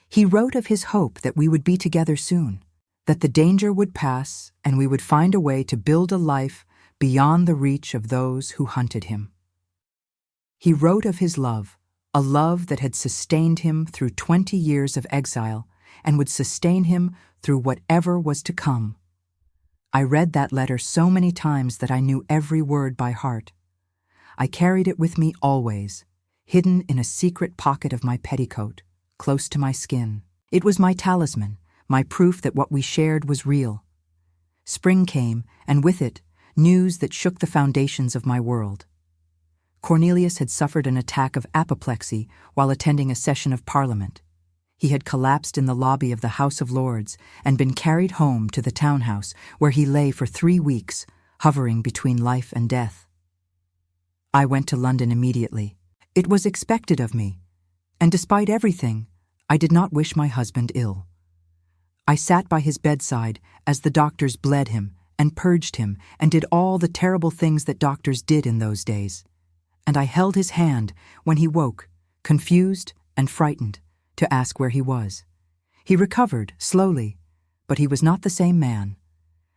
He wrote of his hope that we would be together soon, that the danger would pass and we would find a way to build a life beyond the reach of those who hunted him. He wrote of his love, a love that had sustained him through 20 years of exile and would sustain him through whatever was to come. I read that letter so many times that I knew every word by heart. I carried it with me always, hidden in a secret pocket of my petticoat, close to my skin. It was my talisman, my proof that what we shared was real. Spring came, and with it, news that shook the foundations of my world. Cornelius had suffered an attack of apoplexy while attending a session of Parliament. He had collapsed in the lobby of the House of Lords and been carried home to the townhouse, where he lay for 3 weeks, hovering between life and death. I went to London immediately. It was expected of me, and despite everything, I did not wish my husband ill. I sat by his bedside as the doctors bled him and purged him and did all the terrible things that doctors did in those days. And I held his hand when he woke, confused and frightened, to ask where he was. He recovered, slowly, but he was not the same man.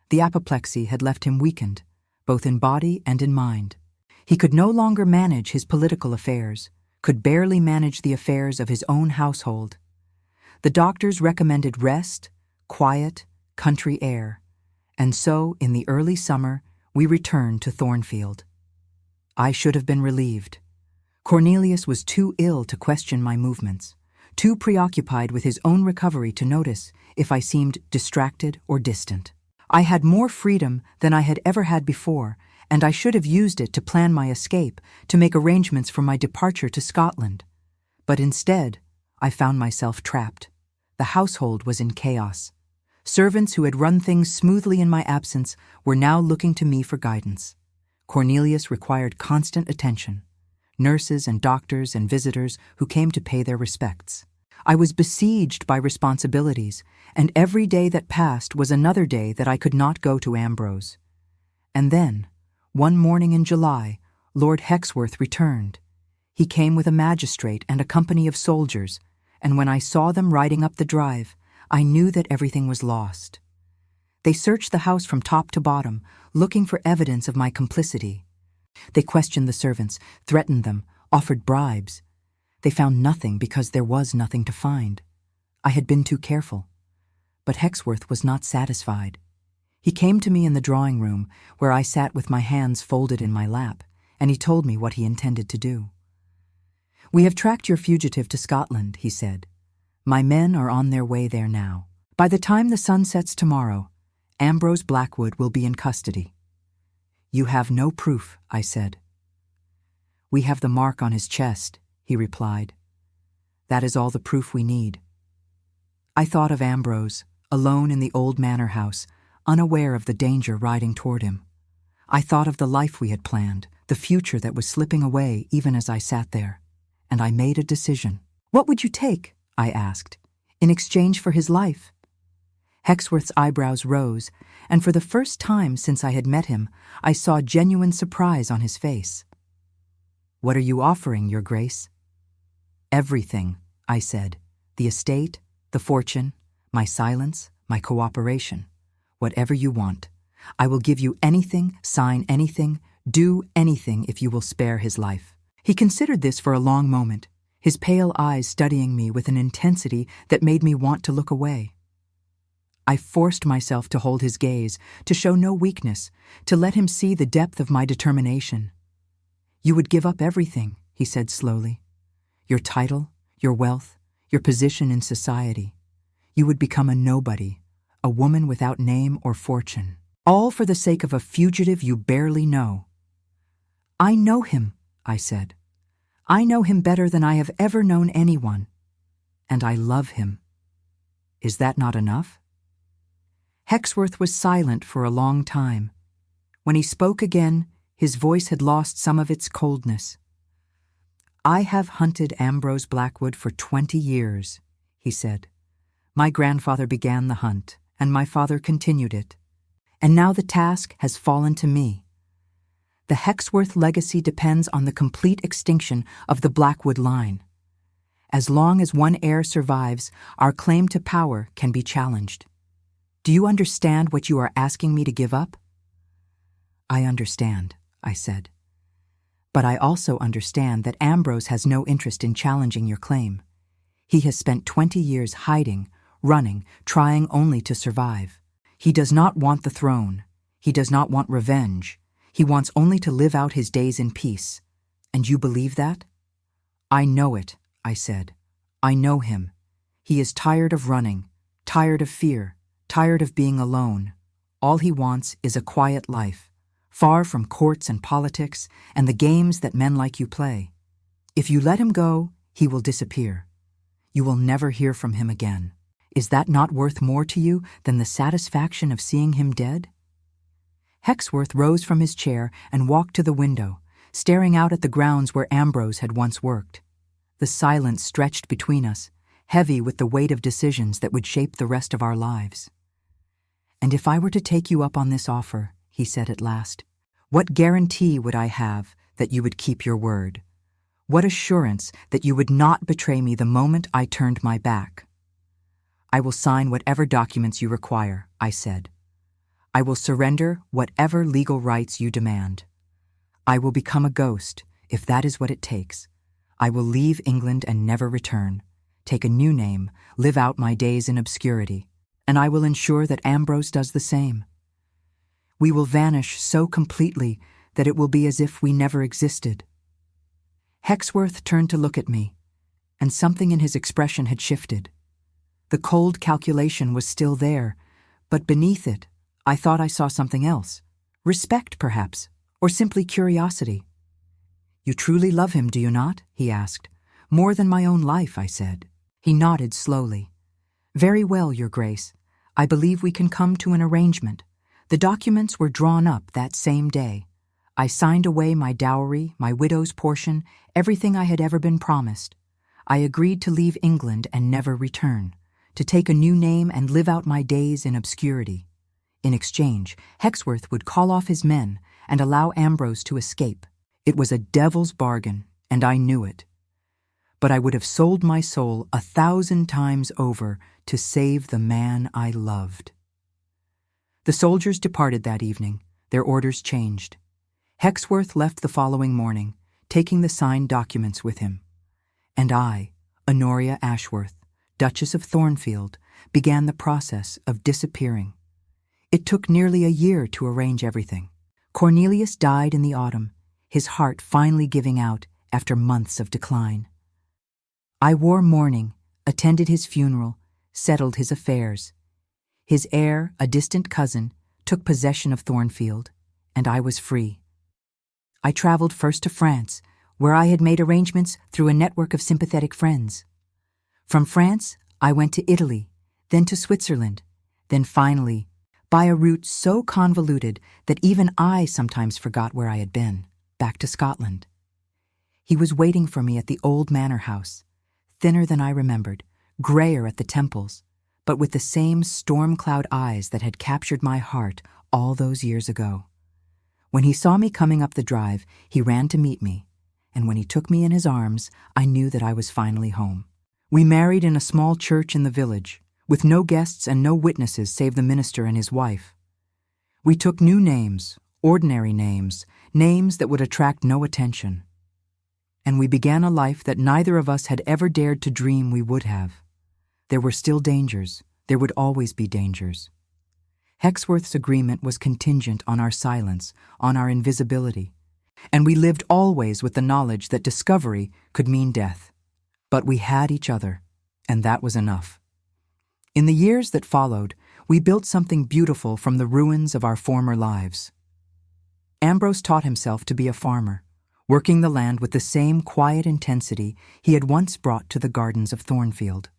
The apoplexy had left him weakened, both in body and in mind. He could no longer manage his political affairs, could barely manage the affairs of his own household. The doctors recommended rest, quiet, country air, and so, in the early summer, we returned to Thornfield. I should have been relieved. Cornelius was too ill to question my movements, too preoccupied with his own recovery to notice if I seemed distracted or distant. I had more freedom than I had ever had before, and I should have used it to plan my escape, to make arrangements for my departure to Scotland. But instead, I found myself trapped. The household was in chaos. Servants who had run things smoothly in my absence were now looking to me for guidance. Cornelius required constant attention. Nurses and doctors and visitors who came to pay their respects. I was besieged by responsibilities, and every day that passed was another day that I could not go to Ambrose. And then, one morning in July, Lord Hexworth returned. He came with a magistrate and a company of soldiers, and when I saw them riding up the drive, I knew that everything was lost. They searched the house from top to bottom, looking for evidence of my complicity. They questioned the servants, threatened them, offered bribes. They found nothing because there was nothing to find. I had been too careful. But Hexworth was not satisfied. He came to me in the drawing room, where I sat with my hands folded in my lap, and he told me what he intended to do. "We have tracked your fugitive to Scotland," he said. "My men are on their way there now. By the time the sun sets tomorrow, Ambrose Blackwood will be in custody." "You have no proof," I said. "We have the mark on his chest," he replied. "That is all the proof we need." I thought of Ambrose, alone in the old manor house, unaware of the danger riding toward him. I thought of the life we had planned, the future that was slipping away even as I sat there, and I made a decision. "What would you take," I asked, "in exchange for his life?" Hexworth's eyebrows rose, and for the first time since I had met him, I saw genuine surprise on his face. "What are you offering, Your Grace?" "Everything," I said. "The estate, the fortune, my silence, my cooperation. Whatever you want. I will give you anything, sign anything, do anything if you will spare his life." He considered this for a long moment, his pale eyes studying me with an intensity that made me want to look away. I forced myself to hold his gaze, to show no weakness, to let him see the depth of my determination. "You would give up everything," he said slowly. "Your title, your wealth, your position in society. You would become a nobody, a woman without name or fortune, all for the sake of a fugitive you barely know." "I know him," I said. "I know him better than I have ever known anyone. And I love him. Is that not enough?" Hexworth was silent for a long time. When he spoke again, his voice had lost some of its coldness. "I have hunted Ambrose Blackwood for 20 years, he said. "My grandfather began the hunt, and my father continued it. And now the task has fallen to me. The Hexworth legacy depends on the complete extinction of the Blackwood line. As long as one heir survives, our claim to power can be challenged. Do you understand what you are asking me to give up?" "I understand," I said. "But I also understand that Ambrose has no interest in challenging your claim. He has spent 20 years hiding, running, trying only to survive. He does not want the throne. He does not want revenge. He wants only to live out his days in peace. And you believe that?" "I know it," I said. "I know him. He is tired of running, tired of fear, tired of being alone. All he wants is a quiet life, far from courts and politics and the games that men like you play. If you let him go, he will disappear. You will never hear from him again. Is that not worth more to you than the satisfaction of seeing him dead?" Hexworth rose from his chair and walked to the window, staring out at the grounds where Ambrose had once worked. The silence stretched between us, heavy with the weight of decisions that would shape the rest of our lives. "And if I were to take you up on this offer," he said at last, "what guarantee would I have that you would keep your word? What assurance that you would not betray me the moment I turned my back?" "I will sign whatever documents you require," I said. "I will surrender whatever legal rights you demand. I will become a ghost, if that is what it takes. I will leave England and never return, take a new name, live out my days in obscurity, and I will ensure that Ambrose does the same. We will vanish so completely that it will be as if we never existed." Hexworth turned to look at me, and something in his expression had shifted. The cold calculation was still there, but beneath it, I thought I saw something else. Respect, perhaps, or simply curiosity. "You truly love him, do you not?" he asked. "More than my own life," I said. He nodded slowly. "Very well, Your Grace. I believe we can come to an arrangement. The documents were drawn up that same day. I signed away my dowry, my widow's portion, everything I had ever been promised. I agreed to leave England and never return, to take a new name and live out my days in obscurity. In exchange, Hexworth would call off his men and allow Ambrose to escape. It was a devil's bargain, and I knew it. But I would have sold my soul 1,000 times over to save the man I loved." The soldiers departed that evening, their orders changed. Hexworth left the following morning, taking the signed documents with him. And I, Honoria Ashworth, Duchess of Thornfield, began the process of disappearing. It took nearly a year to arrange everything. Cornelius died in the autumn, his heart finally giving out after months of decline. I wore mourning, attended his funeral, settled his affairs. His heir, a distant cousin, took possession of Thornfield, and I was free. I traveled first to France, where I had made arrangements through a network of sympathetic friends. From France, I went to Italy, then to Switzerland, then finally, by a route so convoluted that even I sometimes forgot where I had been, back to Scotland. He was waiting for me at the old manor house, thinner than I remembered, grayer at the temples, but with the same storm cloud eyes that had captured my heart all those years ago. When he saw me coming up the drive, he ran to meet me, and when he took me in his arms, I knew that I was finally home. We married in a small church in the village, with no guests and no witnesses save the minister and his wife. We took new names, ordinary names, names that would attract no attention. And we began a life that neither of us had ever dared to dream we would have. There were still dangers. There would always be dangers. Hexworth's agreement was contingent on our silence, on our invisibility, and we lived always with the knowledge that discovery could mean death. But we had each other, and that was enough. In the years that followed, we built something beautiful from the ruins of our former lives. Ambrose taught himself to be a farmer, working the land with the same quiet intensity he had once brought to the gardens of Thornfield.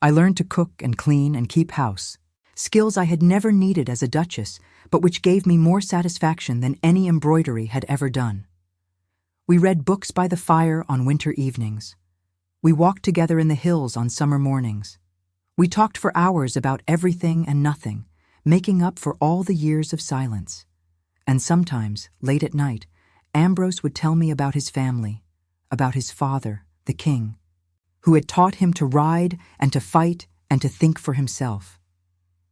I learned to cook and clean and keep house, skills I had never needed as a duchess, but which gave me more satisfaction than any embroidery had ever done. We read books by the fire on winter evenings. We walked together in the hills on summer mornings. We talked for hours about everything and nothing, making up for all the years of silence. And sometimes, late at night, Ambrose would tell me about his family, about his father, the king, who had taught him to ride and to fight and to think for himself.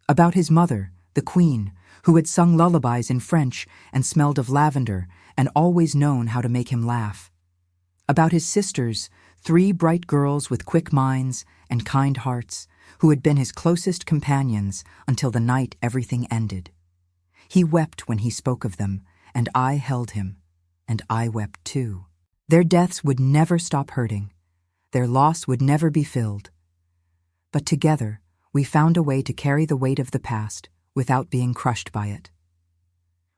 About his mother, the queen, who had sung lullabies in French and smelled of lavender and always known how to make him laugh. About his sisters, 3 bright girls with quick minds and kind hearts, who had been his closest companions until the night everything ended. He wept when he spoke of them, and I held him, and I wept too. Their deaths would never stop hurting. Their loss would never be filled. But together, we found a way to carry the weight of the past without being crushed by it.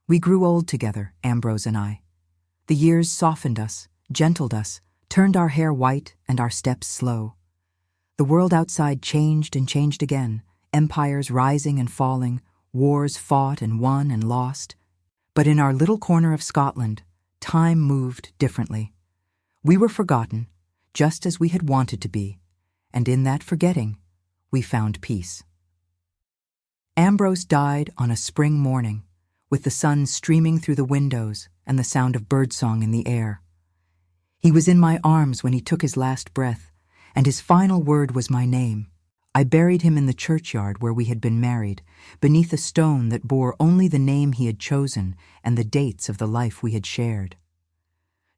We grew old together, Ambrose and I. The years softened us, gentled us, turned our hair white and our steps slow. The world outside changed and changed again, empires rising and falling, wars fought and won and lost. But in our little corner of Scotland, time moved differently. We were forgotten, just as we had wanted to be, and in that forgetting, we found peace. Ambrose died on a spring morning, with the sun streaming through the windows and the sound of birdsong in the air. He was in my arms when he took his last breath, and his final word was my name. I buried him in the churchyard where we had been married, beneath a stone that bore only the name he had chosen and the dates of the life we had shared.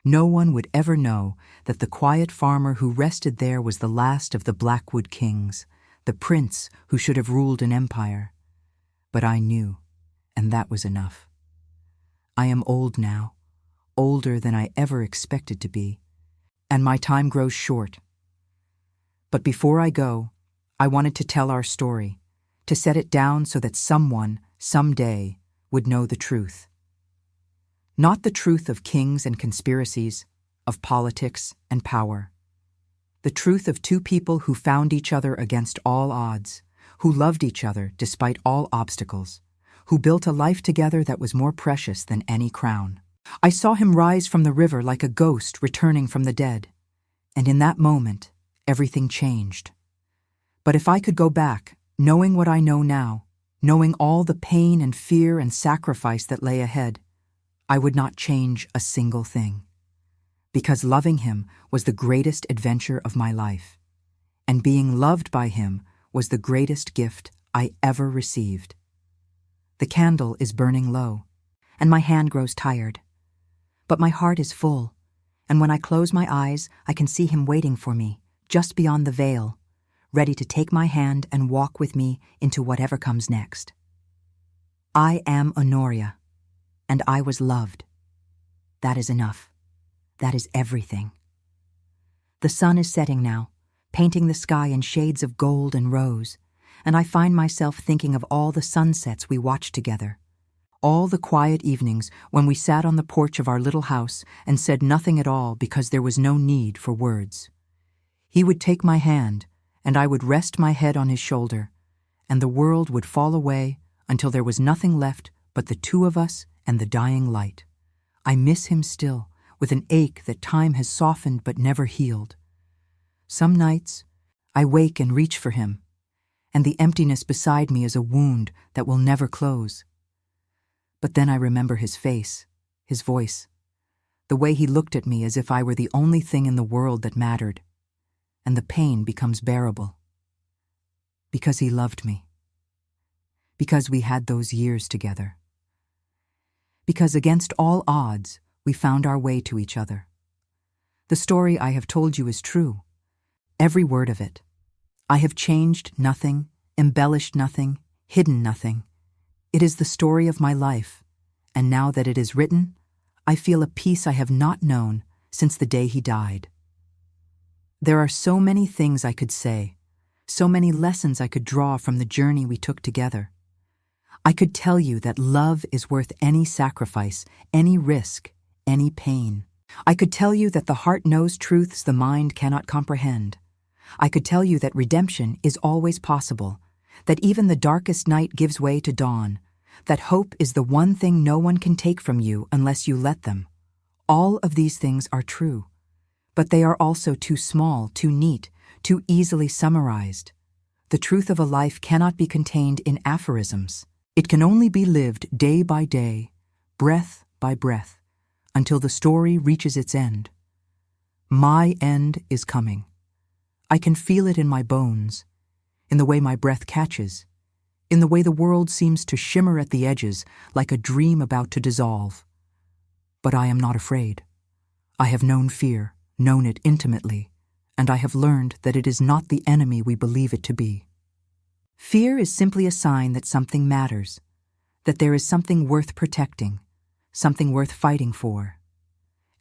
No one would ever know that the quiet farmer who rested there was the last of the Blackwood kings, the prince who should have ruled an empire. But I knew, and that was enough. I am old now, older than I ever expected to be, and my time grows short. But before I go, I wanted to tell our story, to set it down so that someone, someday, would know the truth. Not the truth of kings and conspiracies, of politics and power. The truth of two people who found each other against all odds, who loved each other despite all obstacles, who built a life together that was more precious than any crown. I saw him rise from the river like a ghost returning from the dead, and in that moment, everything changed. But if I could go back, knowing what I know now, knowing all the pain and fear and sacrifice that lay ahead, I would not change a single thing. Because loving him was the greatest adventure of my life, and being loved by him was the greatest gift I ever received. The candle is burning low, and my hand grows tired. But my heart is full, and when I close my eyes, I can see him waiting for me, just beyond the veil, ready to take my hand and walk with me into whatever comes next. I am Honoria, and I was loved. That is enough. That is everything. The sun is setting now, painting the sky in shades of gold and rose, and I find myself thinking of all the sunsets we watched together, all the quiet evenings when we sat on the porch of our little house and said nothing at all because there was no need for words. He would take my hand, and I would rest my head on his shoulder, and the world would fall away until there was nothing left but the two of us and the dying light. I miss him still, with an ache that time has softened but never healed. Some nights, I wake and reach for him, and the emptiness beside me is a wound that will never close. But then I remember his face, his voice, the way he looked at me as if I were the only thing in the world that mattered, and the pain becomes bearable. Because he loved me. Because we had those years together. Because against all odds, we found our way to each other. The story I have told you is true, every word of it. I have changed nothing, embellished nothing, hidden nothing. It is the story of my life, and now that it is written, I feel a peace I have not known since the day he died. There are so many things I could say, so many lessons I could draw from the journey we took together. I could tell you that love is worth any sacrifice, any risk, any pain. I could tell you that the heart knows truths the mind cannot comprehend. I could tell you that redemption is always possible, that even the darkest night gives way to dawn, that hope is the one thing no one can take from you unless you let them. All of these things are true, but they are also too small, too neat, too easily summarized. The truth of a life cannot be contained in aphorisms. It can only be lived day by day, breath by breath, until the story reaches its end. My end is coming. I can feel it in my bones, in the way my breath catches, in the way the world seems to shimmer at the edges like a dream about to dissolve. But I am not afraid. I have known fear, known it intimately, and I have learned that it is not the enemy we believe it to be. Fear is simply a sign that something matters, that there is something worth protecting, something worth fighting for.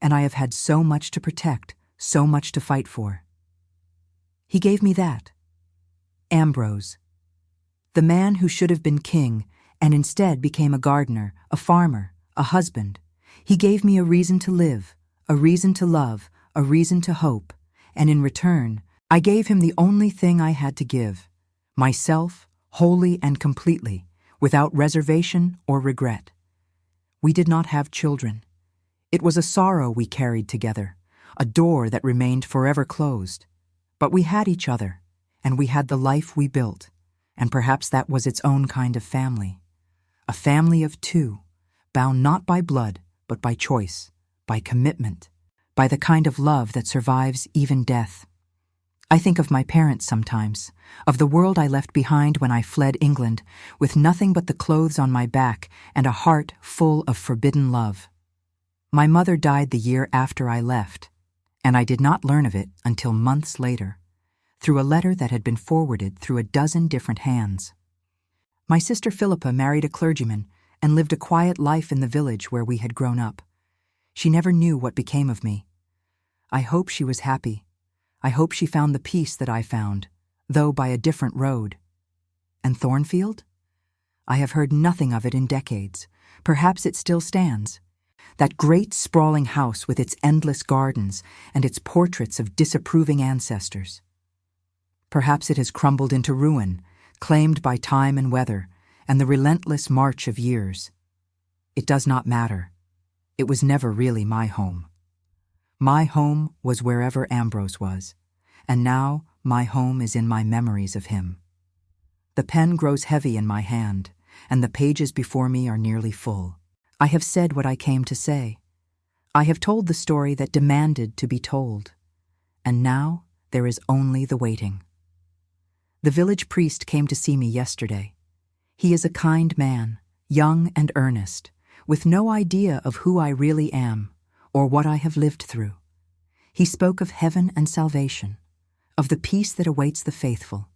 And I have had so much to protect, so much to fight for. He gave me that. Ambrose. The man who should have been king and instead became a gardener, a farmer, a husband. He gave me a reason to live, a reason to love, a reason to hope, and in return, I gave him the only thing I had to give, myself, wholly and completely, without reservation or regret. We did not have children. It was a sorrow we carried together, a door that remained forever closed. But we had each other, and we had the life we built, and perhaps that was its own kind of family. A family of two, bound not by blood, but by choice, by commitment, by the kind of love that survives even death. I think of my parents sometimes, of the world I left behind when I fled England, with nothing but the clothes on my back and a heart full of forbidden love. My mother died the year after I left, and I did not learn of it until months later, through a letter that had been forwarded through a dozen different hands. My sister Philippa married a clergyman and lived a quiet life in the village where we had grown up. She never knew what became of me. I hope she was happy. I hope she found the peace that I found, though by a different road. And Thornfield? I have heard nothing of it in decades. Perhaps it still stands. That great sprawling house with its endless gardens and its portraits of disapproving ancestors. Perhaps it has crumbled into ruin, claimed by time and weather, and the relentless march of years. It does not matter. It was never really my home. My home was wherever Ambrose was, and now my home is in my memories of him. The pen grows heavy in my hand, and the pages before me are nearly full. I have said what I came to say. I have told the story that demanded to be told, and now there is only the waiting. The village priest came to see me yesterday. He is a kind man, young and earnest, with no idea of who I really am or what I have lived through. He spoke of heaven and salvation, of the peace that awaits the faithful,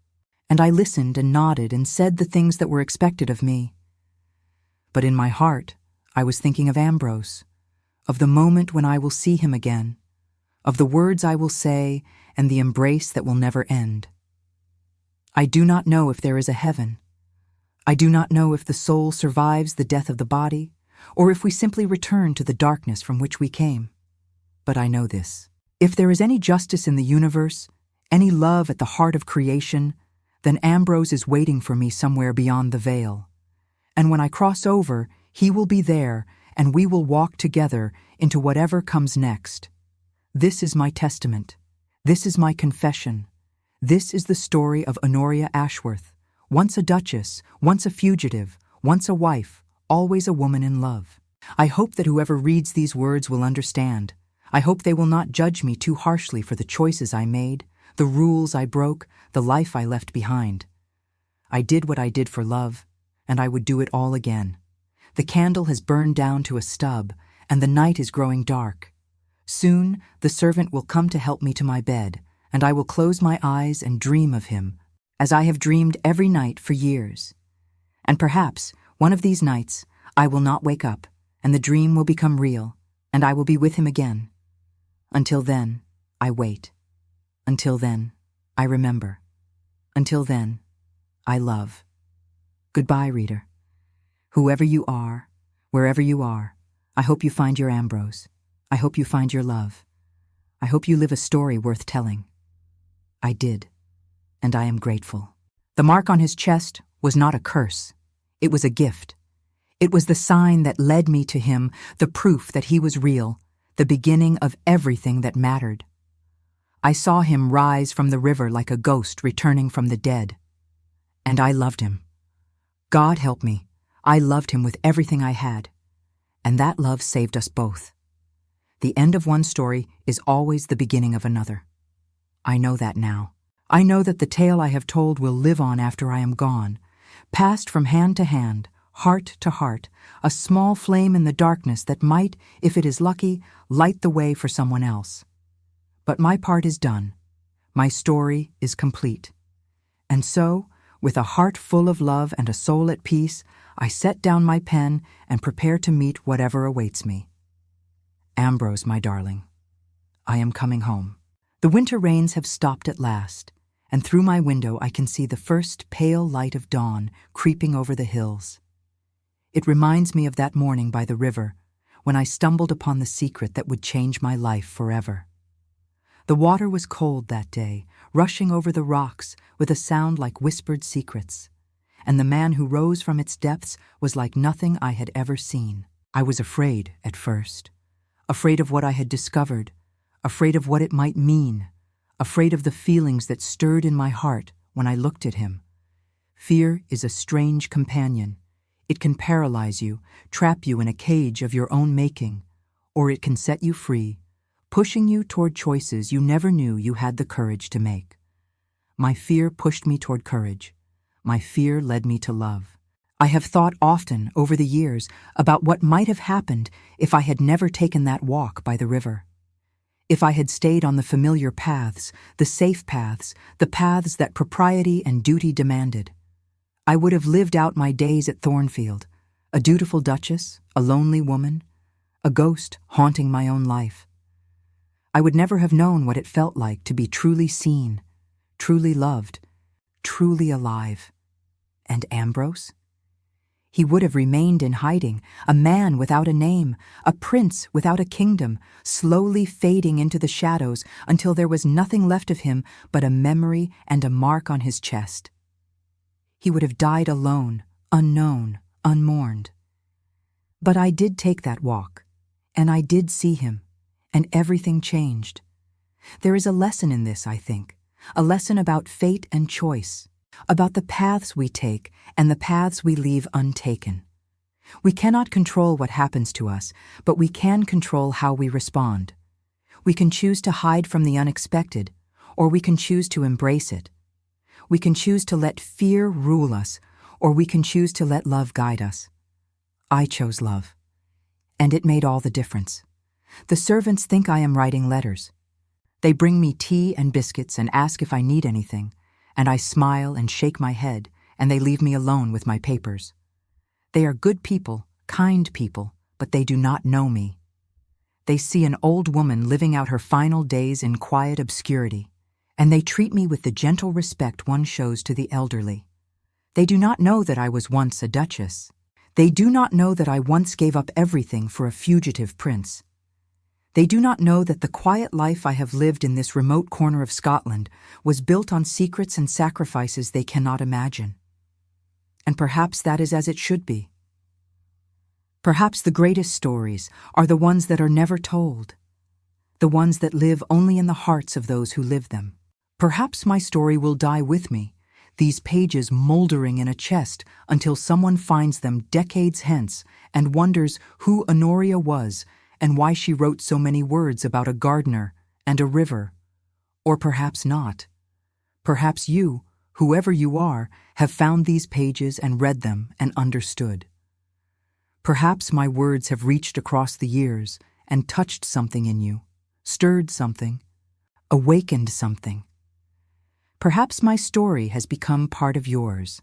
and I listened and nodded and said the things that were expected of me. But in my heart, I was thinking of Ambrose, of the moment when I will see him again, of the words I will say and the embrace that will never end. I do not know if there is a heaven. I do not know if the soul survives the death of the body, or if we simply return to the darkness from which we came. But I know this. If there is any justice in the universe, any love at the heart of creation, then Ambrose is waiting for me somewhere beyond the veil. And when I cross over, he will be there, and we will walk together into whatever comes next. This is my testament. This is my confession. This is the story of Honoria Ashworth, once a duchess, once a fugitive, once a wife, always a woman in love. I hope that whoever reads these words will understand. I hope they will not judge me too harshly for the choices I made, the rules I broke, the life I left behind. I did what I did for love, and I would do it all again. The candle has burned down to a stub, and the night is growing dark. Soon the servant will come to help me to my bed, and I will close my eyes and dream of him, as I have dreamed every night for years. And perhaps, one of these nights, I will not wake up, and the dream will become real, and I will be with him again. Until then, I wait. Until then, I remember. Until then, I love. Goodbye, reader. Whoever you are, wherever you are, I hope you find your Ambrose. I hope you find your love. I hope you live a story worth telling. I did, and I am grateful. The mark on his chest was not a curse. It was a gift. It was the sign that led me to him, the proof that he was real, the beginning of everything that mattered. I saw him rise from the river like a ghost returning from the dead. And I loved him. God help me, I loved him with everything I had. And that love saved us both. The end of one story is always the beginning of another. I know that now. I know that the tale I have told will live on after I am gone, passed from hand to hand, heart to heart, a small flame in the darkness that might, if it is lucky, light the way for someone else. But my part is done. My story is complete. And so, with a heart full of love and a soul at peace, I set down my pen and prepare to meet whatever awaits me. Ambrose, my darling, I am coming home. The winter rains have stopped at last, and through my window I can see the first pale light of dawn creeping over the hills. It reminds me of that morning by the river, when I stumbled upon the secret that would change my life forever. The water was cold that day, rushing over the rocks with a sound like whispered secrets, and the man who rose from its depths was like nothing I had ever seen. I was afraid at first, afraid of what I had discovered, afraid of what it might mean, afraid of the feelings that stirred in my heart when I looked at him. Fear is a strange companion. It can paralyze you, trap you in a cage of your own making, or it can set you free, pushing you toward choices you never knew you had the courage to make. My fear pushed me toward courage. My fear led me to love. I have thought often over the years about what might have happened if I had never taken that walk by the river. If I had stayed on the familiar paths, the safe paths, the paths that propriety and duty demanded. I would have lived out my days at Thornfield, a dutiful duchess, a lonely woman, a ghost haunting my own life. I would never have known what it felt like to be truly seen, truly loved, truly alive. And Ambrose? He would have remained in hiding, a man without a name, a prince without a kingdom, slowly fading into the shadows until there was nothing left of him but a memory and a mark on his chest. He would have died alone, unknown, unmourned. But I did take that walk, and I did see him, and everything changed. There is a lesson in this, I think, a lesson about fate and choice, about the paths we take and the paths we leave untaken. We cannot control what happens to us, but we can control how we respond. We can choose to hide from the unexpected, or we can choose to embrace it. We can choose to let fear rule us, or we can choose to let love guide us. I chose love, and it made all the difference. The servants think I am writing letters. They bring me tea and biscuits and ask if I need anything, and I smile and shake my head, and they leave me alone with my papers. They are good people, kind people, but they do not know me. They see an old woman living out her final days in quiet obscurity, and they treat me with the gentle respect one shows to the elderly. They do not know that I was once a duchess. They do not know that I once gave up everything for a fugitive prince. They do not know that the quiet life I have lived in this remote corner of Scotland was built on secrets and sacrifices they cannot imagine. And perhaps that is as it should be. Perhaps the greatest stories are the ones that are never told, the ones that live only in the hearts of those who live them. Perhaps my story will die with me, these pages moldering in a chest until someone finds them decades hence and wonders who Honoria was and why she wrote so many words about a gardener and a river. Or perhaps not. Perhaps you, whoever you are, have found these pages and read them and understood. Perhaps my words have reached across the years and touched something in you, stirred something, awakened something. Perhaps my story has become part of yours.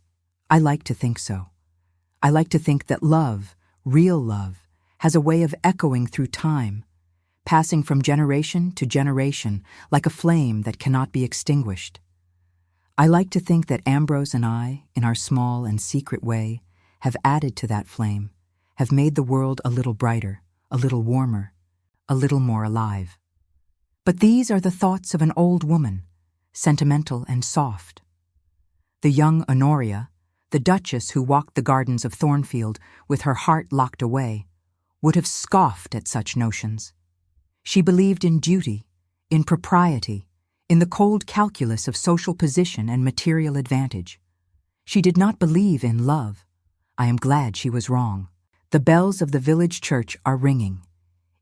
I like to think so. I like to think that love, real love, has a way of echoing through time, passing from generation to generation like a flame that cannot be extinguished. I like to think that Ambrose and I, in our small and secret way, have added to that flame, have made the world a little brighter, a little warmer, a little more alive. But these are the thoughts of an old woman, sentimental and soft. The young Honoria, the duchess who walked the gardens of Thornfield with her heart locked away, would have scoffed at such notions. She believed in duty, in propriety, in the cold calculus of social position and material advantage. She did not believe in love. I am glad she was wrong. The bells of the village church are ringing.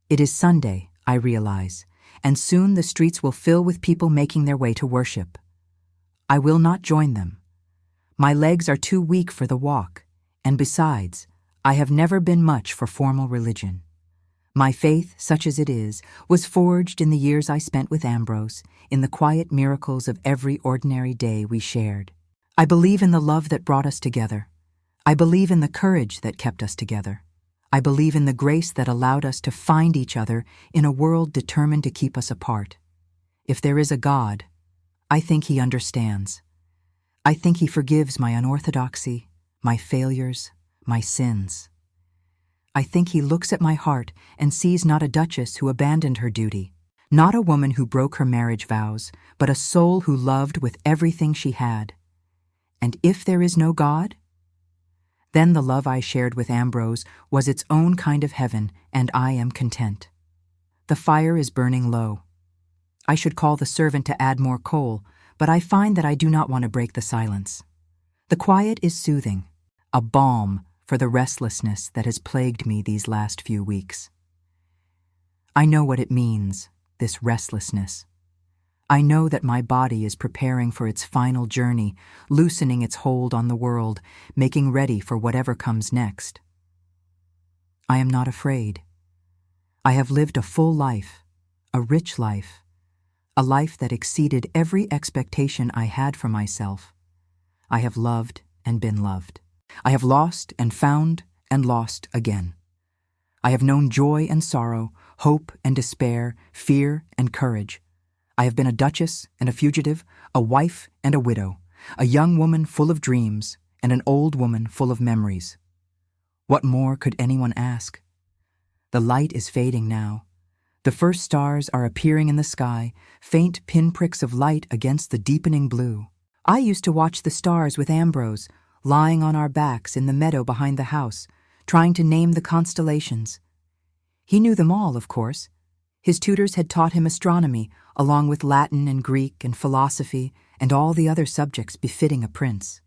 It is Sunday, I realize, and soon the streets will fill with people making their way to worship. I will not join them. My legs are too weak for the walk, and besides, I have never been much for formal religion. My faith, such as it is, was forged in the years I spent with Ambrose, in the quiet miracles of every ordinary day we shared. I believe in the love that brought us together. I believe in the courage that kept us together. I believe in the grace that allowed us to find each other in a world determined to keep us apart. If there is a God, I think He understands. I think He forgives my unorthodoxy, my failures, my sins. I think He looks at my heart and sees not a duchess who abandoned her duty, not a woman who broke her marriage vows, but a soul who loved with everything she had. And if there is no God, Then the love I shared with Ambrose was its own kind of heaven, and I am content. The fire is burning low. I should call the servant to add more coal, but I find that I do not want to break the silence. The quiet is soothing, a balm for the restlessness that has plagued me these last few weeks. I know what it means, this restlessness. I know that my body is preparing for its final journey, loosening its hold on the world, making ready for whatever comes next. I am not afraid. I have lived a full life, a rich life, a life that exceeded every expectation I had for myself. I have loved and been loved. I have lost and found and lost again. I have known joy and sorrow, hope and despair, fear and courage. I have been a duchess and a fugitive, a wife and a widow, a young woman full of dreams and an old woman full of memories. What more could anyone ask? The light is fading now. The first stars are appearing in the sky, faint pinpricks of light against the deepening blue. I used to watch the stars with Ambrose, lying on our backs in the meadow behind the house, trying to name the constellations. He knew them all, of course. His tutors had taught him astronomy, along with Latin and Greek and philosophy and all the other subjects befitting a prince.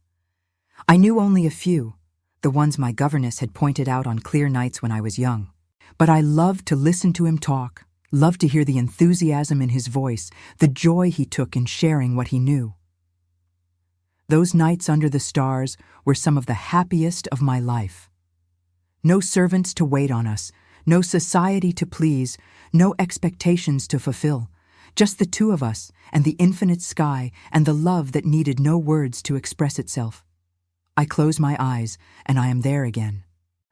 I knew only a few, the ones my governess had pointed out on clear nights when I was young. But I loved to listen to him talk, loved to hear the enthusiasm in his voice, the joy he took in sharing what he knew. Those nights under the stars were some of the happiest of my life. No servants to wait on us, no society to please, no expectations to fulfill, just the two of us and the infinite sky and the love that needed no words to express itself. I close my eyes and I am there again.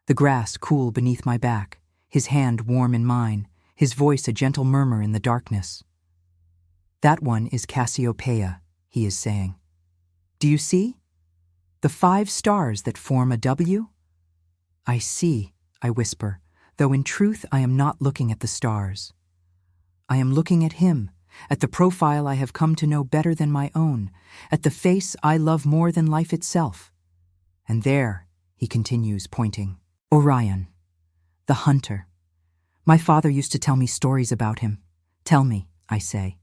The grass cool beneath my back, his hand warm in mine, his voice a gentle murmur in the darkness. That one is Cassiopeia, he is saying. Do you see? The 5 stars that form a W? I see, I whisper, though in truth I am not looking at the stars. I am looking at him, at the profile I have come to know better than my own, at the face I love more than life itself. And there, he continues, pointing, Orion, the hunter. My father used to tell me stories about him. Tell me, I say.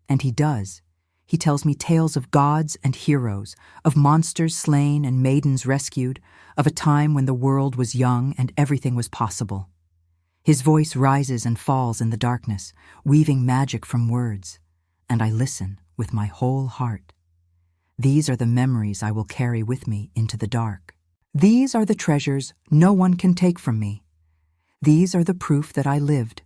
And he does. He tells me tales of gods and heroes, of monsters slain and maidens rescued, of a time when the world was young and everything was possible. His voice rises and falls in the darkness, weaving magic from words, and I listen with my whole heart. These are the memories I will carry with me into the dark. These are the treasures no one can take from me. These are the proof that I lived,